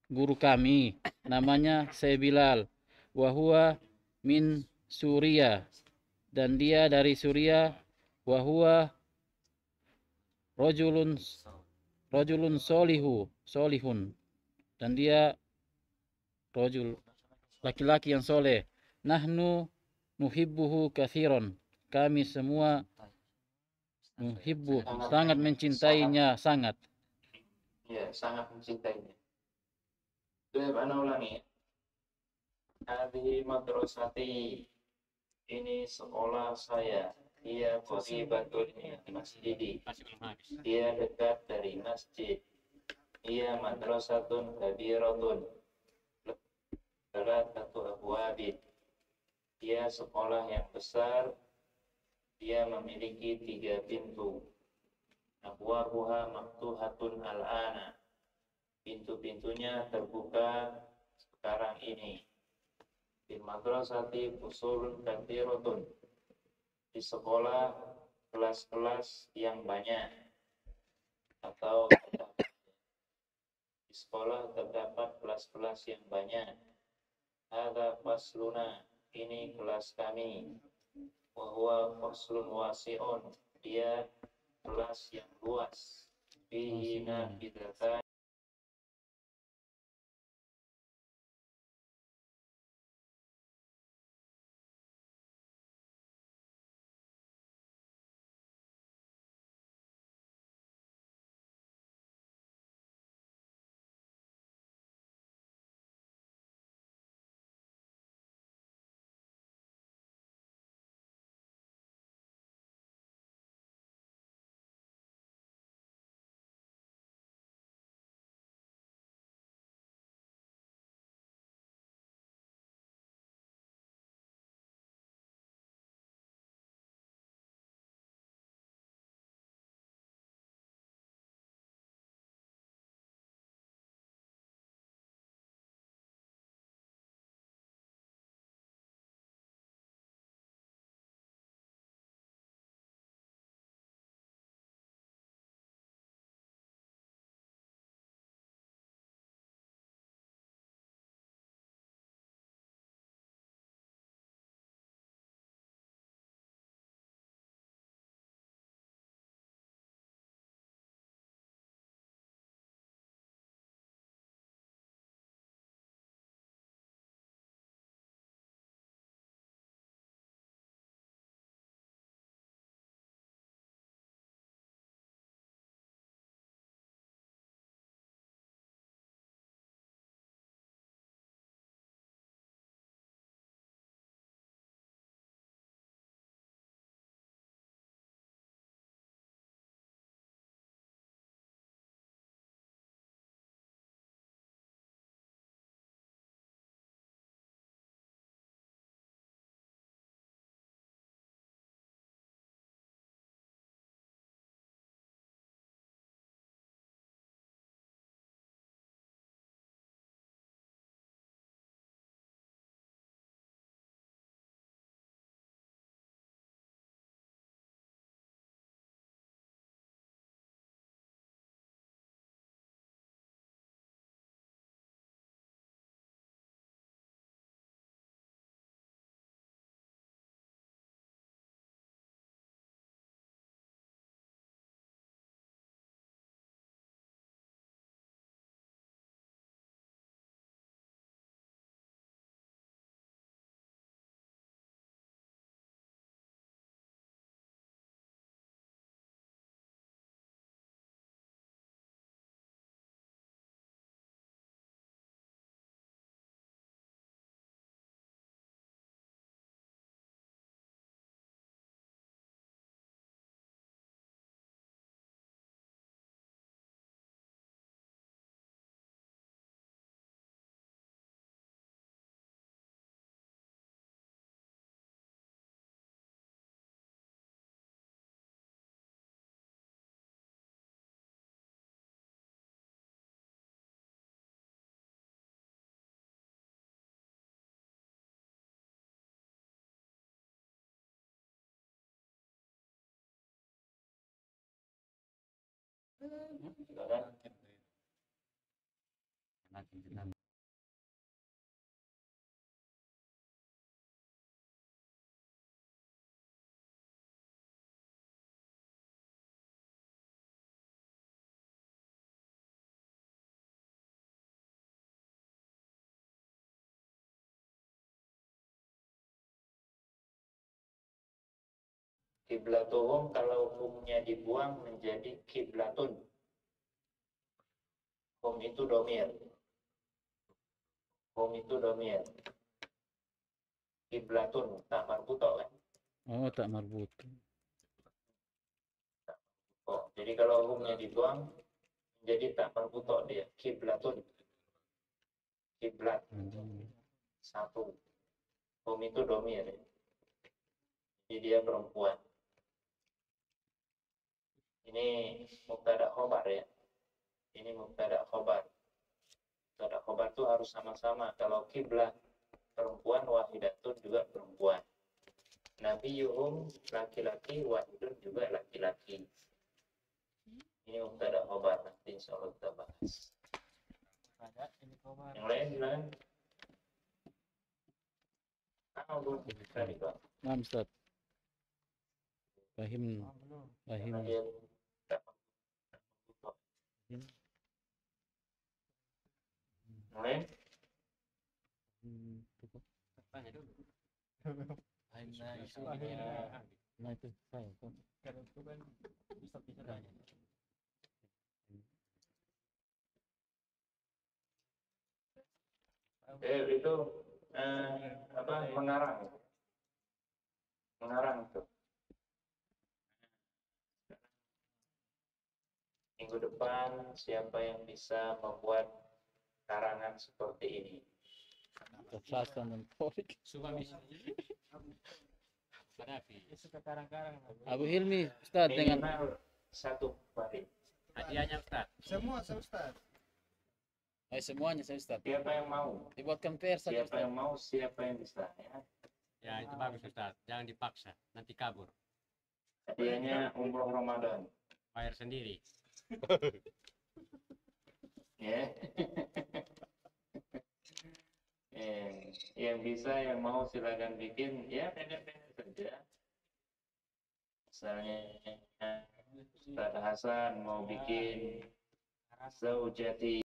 [SPEAKER 1] guru kami, namanya saya Bilal. Wahua min Suria, dan dia dari Suria. Wahua rojulun solihun, dan dia rojul laki-laki yang soleh. Nahnu nuhibbuhu kathiron, kami semua nuhibbu, sangat mencintainya, sangat.
[SPEAKER 2] Ya, sangat mencintainya. Itu ana ulangi. Hadhihi madrasati, ini sekolah saya. Dia qaribatun min masjidi, dia dekat dari masjid. Ia madrasatun kabiratun, salatatu abwabin, dia sekolah yang besar, dia memiliki 3 pintu. Abwabuha maftuhatun al-ana, pintu-pintunya terbuka sekarang ini. Di madrasati fusulun kathiratun, di sekolah kelas-kelas yang banyak, atau di sekolah terdapat kelas-kelas yang banyak. Hadza fasluna, ini kelas kami. Wa huwa faslun wasi'un, dia kelas yang luas. Fihi nafidatan, Silakan. Kiblatuhum kalau humnya dibuang menjadi kiblatun. Hum itu domir. Hum itu domir. Kiblatun tak marbuto kan?
[SPEAKER 1] Oh, tak marbut.
[SPEAKER 2] Oh, jadi kalau humnya dibuang menjadi tak marbuto dia. Kiblatun. Kiblat satu. Hum itu domir. Jadi dia perempuan. Ini mubtada khobar ya. Ini mubtada khobar. Mubtada khobar itu harus sama-sama. Kalau kiblat perempuan, wahidatun juga perempuan. Nabiyuhum laki-laki, wahidun juga laki-laki. Ini mubtada khobar, nanti insyaallah kita bahas. Yang lain silakan. Tadi Pak.
[SPEAKER 1] Nah, Ustaz. Fahim. Fahim.
[SPEAKER 2] Karena dia tak marbuto. Yang lain?
[SPEAKER 6] Tanya dulu.
[SPEAKER 1] Nah, itu saya.
[SPEAKER 6] Kalau itu kan Ustaz bisa tanya.
[SPEAKER 2] Itu apa mengarang itu minggu depan siapa yang bisa membuat karangan seperti ini?
[SPEAKER 1] Keplasan dan porik.
[SPEAKER 6] Suka misi. Hadapi.
[SPEAKER 8] Suka karang-karang.
[SPEAKER 1] Abu Hilmi, Ustaz, dengan
[SPEAKER 2] Minimal satu baris.
[SPEAKER 6] Hadiahnya Ustaz.
[SPEAKER 3] Semua Ustaz.
[SPEAKER 1] semuanya saya Ustaz.
[SPEAKER 2] Siapa yang mau?
[SPEAKER 1] Dibuatkan PR saja
[SPEAKER 2] Siapa
[SPEAKER 1] Ustaz.
[SPEAKER 2] yang mau? Siapa yang bisa? Ya.
[SPEAKER 6] Ya itu bagus Ustaz. Jangan dipaksa. Nanti kabur.
[SPEAKER 2] Hadiahnya umroh Ramadan.
[SPEAKER 6] Bayar sendiri.
[SPEAKER 2] Ya. Yang bisa, yang mau silakan bikin. Ya, pendek-pendek saja. Misalnya Ustaz Hasan mau bikin zaujati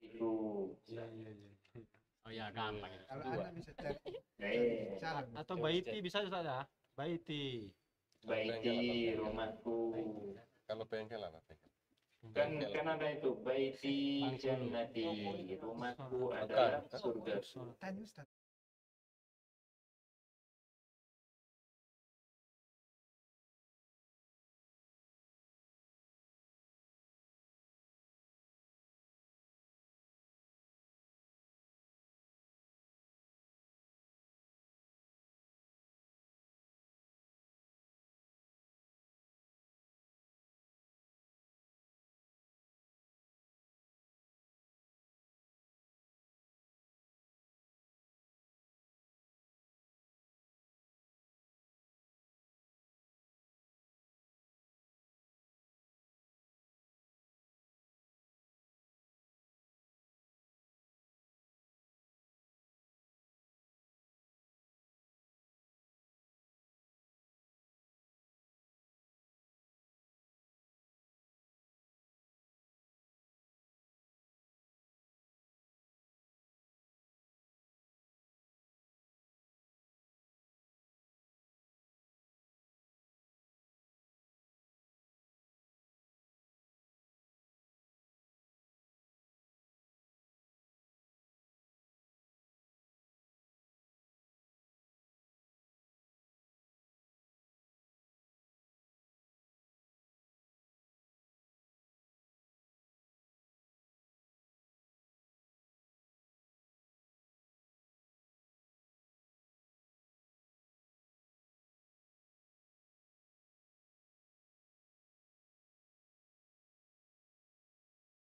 [SPEAKER 2] itu.
[SPEAKER 6] Oh ya gampang itu.
[SPEAKER 3] Kalau Anda bisa cari
[SPEAKER 2] Eh,
[SPEAKER 3] cara.
[SPEAKER 8] Atau baiti bisa Ustaz ya? Baiti.
[SPEAKER 2] baiti rumahku.
[SPEAKER 7] Kalau bengkel apa?
[SPEAKER 2] Kan ada itu baiti jannati, rumahku adalah surga.
[SPEAKER 3] Tanya Ustaz.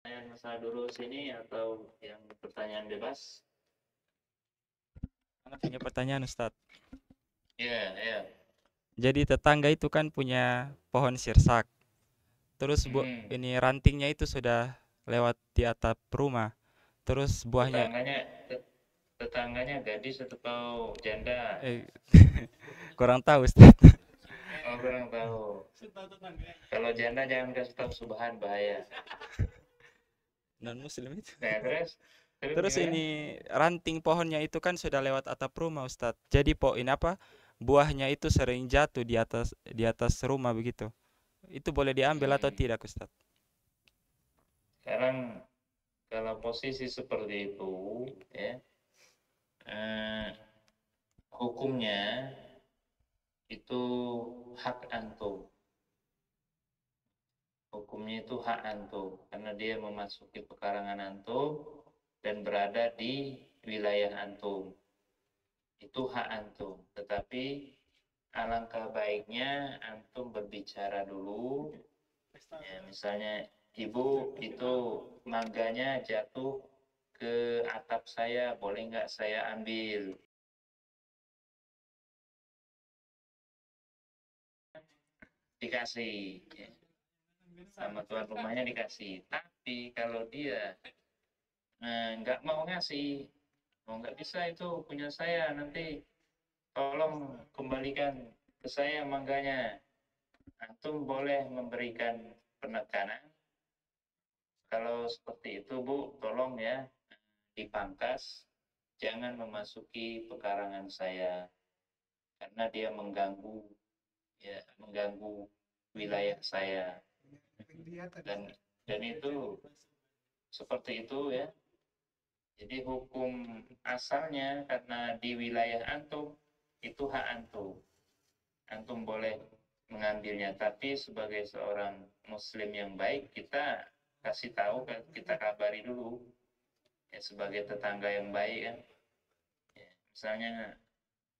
[SPEAKER 2] Pertanyaan masalah dulu sini atau yang pertanyaan bebas?
[SPEAKER 9] Anak punya pertanyaan Ustadz.
[SPEAKER 2] Iya, iya.
[SPEAKER 9] Jadi tetangga itu kan punya pohon sirsak. Terus ini rantingnya itu sudah lewat di atap rumah. Terus buahnya
[SPEAKER 2] Tetangganya gadis atau janda?
[SPEAKER 9] kurang tahu Ustaz.
[SPEAKER 2] Oh, kurang tahu. Kalau janda jangan kasih tahu subahan, bahaya.
[SPEAKER 9] Non muslim itu.
[SPEAKER 2] Nah,
[SPEAKER 9] Terus
[SPEAKER 2] gimana?
[SPEAKER 9] ini ranting pohonnya itu kan sudah lewat atap rumah Ustadz. Jadi ini apa? Buahnya itu sering jatuh di atas rumah begitu. Itu boleh diambil atau tidak Ustadz?
[SPEAKER 2] Sekarang kalau posisi seperti itu, ya, hukumnya itu hak antum. Hukumnya itu hak antum karena dia memasuki pekarangan antum dan berada di wilayah antum. Itu hak antum. Tetapi alangkah baiknya antum berbicara dulu. Ya, misalnya ibu itu mangganya jatuh ke atap saya, boleh nggak saya ambil? Dikasih. Ya. Sama tuan rumahnya dikasih. Tapi kalau dia nggak mau ngasih, nggak bisa, itu punya saya, nanti tolong kembalikan ke saya mangganya. Antum boleh memberikan penekanan. Kalau seperti itu Bu, tolong ya dipangkas, jangan memasuki pekarangan saya karena dia mengganggu wilayah saya. Dan itu seperti itu ya. Jadi hukum asalnya karena di wilayah antum itu hak antum. Antum boleh mengambilnya, tapi sebagai seorang muslim yang baik kita kasih tahu, kita kabari dulu ya, sebagai tetangga yang baik ya. Ya, misalnya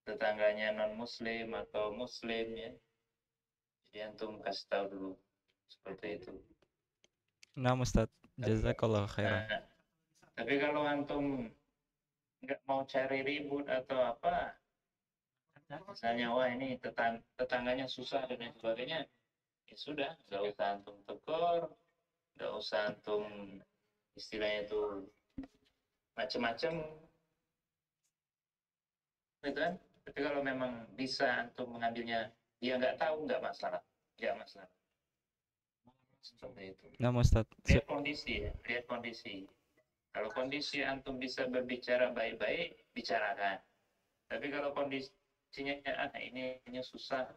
[SPEAKER 2] tetangganya non muslim atau muslim ya, jadi antum kasih tahu dulu seperti itu.
[SPEAKER 9] Nah Ustadz, jazakallah khairan.
[SPEAKER 2] Nah, tapi kalau antum nggak mau cari ribut atau apa, misalnya wah ini tetangganya susah dan lain sebagainya, ya sudah, nggak usah antum tegur, nggak usah antum istilahnya itu macam-macam gitu kan. Tapi kalau memang bisa antum mengambilnya, dia nggak tahu, nggak masalah, seperti itu.
[SPEAKER 9] Nah Ustadz,
[SPEAKER 2] Lihat kondisi ya, lihat kondisi. Kalau kondisi antum bisa berbicara baik-baik, bicarakan. Tapi kalau kondisinya ini susah,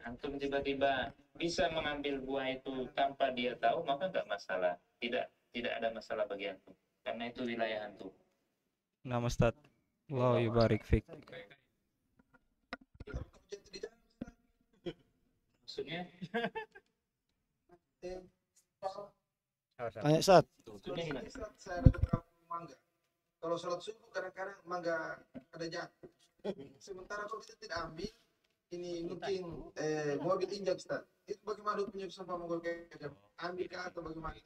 [SPEAKER 2] antum tiba-tiba bisa mengambil buah itu tanpa dia tahu, maka nggak masalah. Tidak ada masalah bagi antum, karena itu wilayah antum.
[SPEAKER 9] nah Ustadz, Allah yubarik fik.
[SPEAKER 2] Maksudnya?
[SPEAKER 8] Tanya Ustaz.
[SPEAKER 3] Saya ada beberapa mangga. Kalau sholat subuh kadang-kadang mangga ada jatuh. Sementara kalau kita tidak ambil, ini mungkin mobil injak Ustaz. Itu bagaimana hukumnya sampah mogol kayak ambil kah atau bagaimana?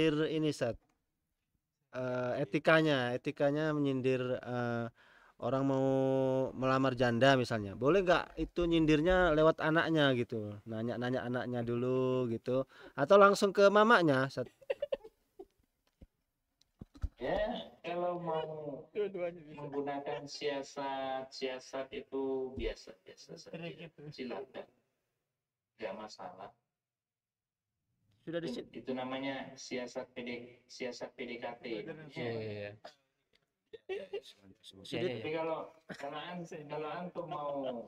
[SPEAKER 8] ini Sat, etikanya menyindir orang mau melamar janda misalnya, boleh nggak itu nyindirnya lewat anaknya gitu, nanya-nanya anaknya dulu gitu, atau langsung ke mamanya Sat?
[SPEAKER 2] Ya, kalau mau menggunakan siasat itu biasa saja. Silakan, nggak masalah.
[SPEAKER 8] Sudah
[SPEAKER 2] Itu namanya siasat PDKT.
[SPEAKER 1] Iya.
[SPEAKER 2] Tapi kalau antum mau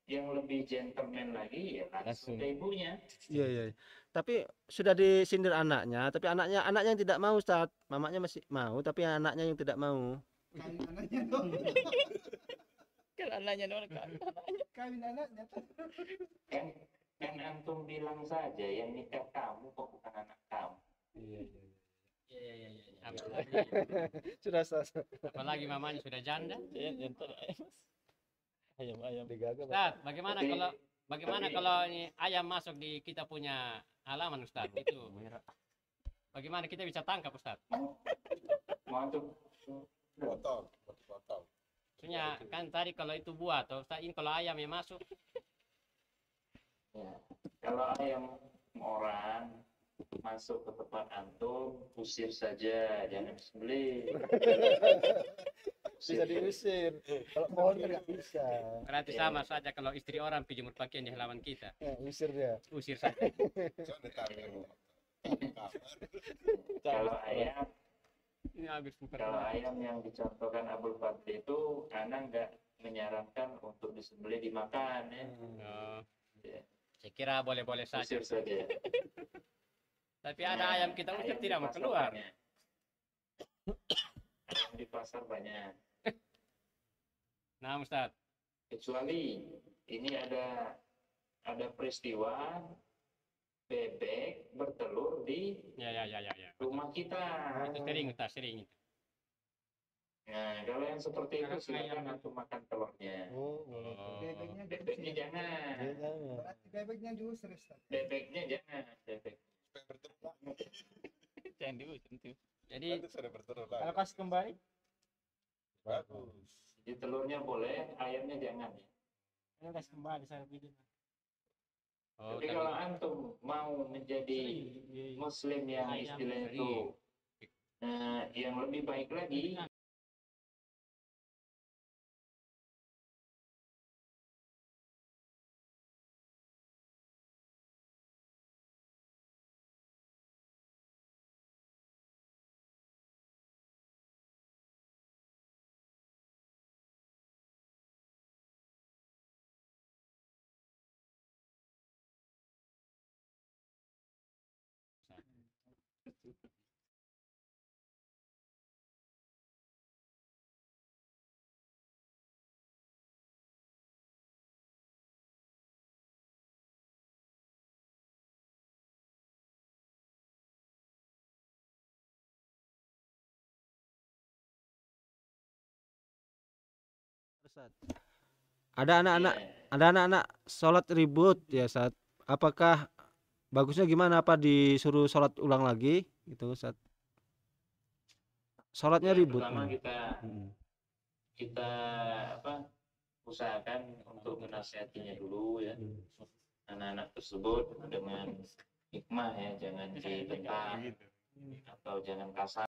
[SPEAKER 2] yang lebih gentleman lagi ya langsung ke ibunya.
[SPEAKER 8] Iya. Tapi sudah disindir anaknya, tapi anaknya yang tidak mau Ustaz. Mamanya masih mau, tapi anaknya yang tidak mau.
[SPEAKER 3] Kawin anaknya dong.
[SPEAKER 1] Kan anaknya dong.
[SPEAKER 3] Kawin anaknya.
[SPEAKER 2] Kan antum bilang saja yang nikah kamu kok bukan anak kamu.
[SPEAKER 6] Iya.
[SPEAKER 8] Sudah Ustaz.
[SPEAKER 6] Apalagi mamanya sudah janda.
[SPEAKER 1] Ayam
[SPEAKER 8] Digagal.
[SPEAKER 6] Ustaz, bagaimana
[SPEAKER 2] Tapi-
[SPEAKER 6] kalau ini ayam masuk di kita punya halaman Ustaz? Itu bagaimana kita bisa tangkap Ustaz?
[SPEAKER 2] Mau antum
[SPEAKER 7] Potong.
[SPEAKER 6] Maksudnya kan tadi kalau itu buah atau Ustaz, ini kalau ayam yang masuk.
[SPEAKER 2] ya, kalau ayam orang masuk ke tempat antum usir saja, jangan disembelih.
[SPEAKER 8] Bisa diusir. Kalau pohon kan nggak bisa.
[SPEAKER 6] Berarti sama saja kalau istri orang pergi jemur pakaian di halaman kita.
[SPEAKER 8] Usir dia.
[SPEAKER 6] Usir saja.
[SPEAKER 7] Soalnya tahu.
[SPEAKER 2] Kalau ayam
[SPEAKER 6] Ini habis
[SPEAKER 2] Kalau ayam yang dicontohkan Abdul Fadli itu, anak nggak menyarankan untuk disembelih dimakan ya.
[SPEAKER 6] Oh,
[SPEAKER 2] Ya,
[SPEAKER 6] saya kira boleh-boleh saja.
[SPEAKER 2] usir saja.
[SPEAKER 6] Tapi ada ayam kita usir
[SPEAKER 2] Ayam
[SPEAKER 6] tidak
[SPEAKER 2] di
[SPEAKER 6] mau
[SPEAKER 2] pasar
[SPEAKER 6] keluar.
[SPEAKER 2] banyak. Ayam di pasar banyak.
[SPEAKER 6] Nah Ustaz,
[SPEAKER 2] Kecuali ini ada peristiwa bebek bertelur di
[SPEAKER 6] ya.
[SPEAKER 2] rumah kita.
[SPEAKER 6] Itu sering Ustaz, sering itu.
[SPEAKER 2] Nah, kalau yang seperti itu silakan antum makan telurnya.
[SPEAKER 8] Oh,
[SPEAKER 3] Bebeknya
[SPEAKER 2] Bebeknya jangan.
[SPEAKER 3] Berarti bebeknya diusir Ustaz.
[SPEAKER 2] Bebeknya jangan. Bebek.
[SPEAKER 7] Supaya bertelur.
[SPEAKER 1] Jangan diusir tuh.
[SPEAKER 6] Jadi
[SPEAKER 7] Nanti sudah bertelur
[SPEAKER 5] Kalau
[SPEAKER 7] lagi.
[SPEAKER 5] kasih kembali,
[SPEAKER 7] Bagus.
[SPEAKER 2] Jadi telurnya boleh, ayamnya jangan.
[SPEAKER 5] kalau kasih kembali saya pilih.
[SPEAKER 6] oh,
[SPEAKER 2] Tapi kalau antum mau menjadi muslim yang
[SPEAKER 6] Ayam
[SPEAKER 2] istilahnya
[SPEAKER 6] sering.
[SPEAKER 2] itu yang lebih baik lagi,
[SPEAKER 8] Ada anak-anak sholat ribut ya saat. Apakah bagusnya gimana? Apa disuruh sholat ulang lagi gitu saat? Sholatnya ribut.
[SPEAKER 2] pertama
[SPEAKER 8] Hmm.
[SPEAKER 2] kita usahakan untuk menasihatinya dulu ya, anak-anak tersebut dengan hikmah ya, jangan ditentang atau jangan kasar.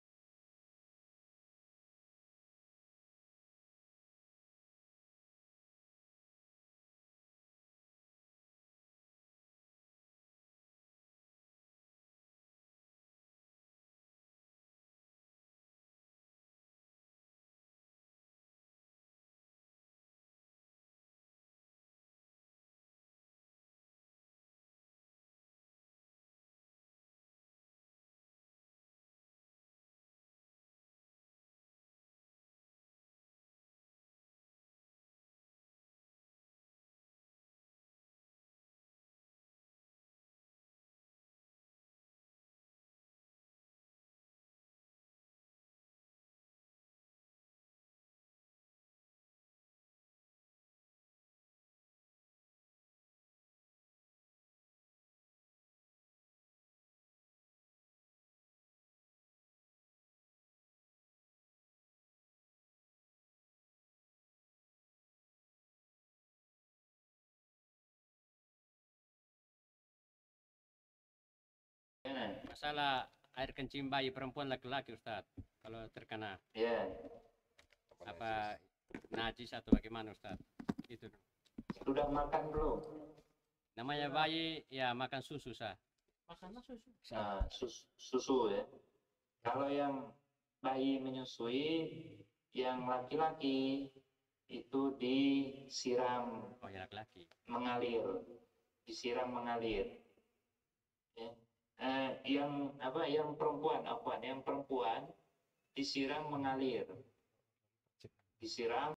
[SPEAKER 6] Masalah air kencing bayi perempuan laki-laki Ustaz. Kalau terkena
[SPEAKER 2] Ya,
[SPEAKER 6] apa najis atau bagaimana Ustaz? Itu
[SPEAKER 2] sudah makan belum?
[SPEAKER 6] namanya bayi ya makan susu sah.
[SPEAKER 2] Nah, susu ya. Kalau yang bayi menyusui, yang laki-laki itu disiram
[SPEAKER 6] Oh ya laki-laki.
[SPEAKER 2] mengalir, disiram mengalir. Ya. Yang perempuan, yang perempuan disiram mengalir, disiram.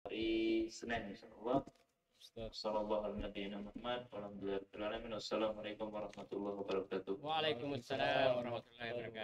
[SPEAKER 2] Hari Senin insyaallah. Assalamualaikum warahmatullahi wabarakatuh.
[SPEAKER 6] Waalaikumsalam warahmatullahi wabarakatuh.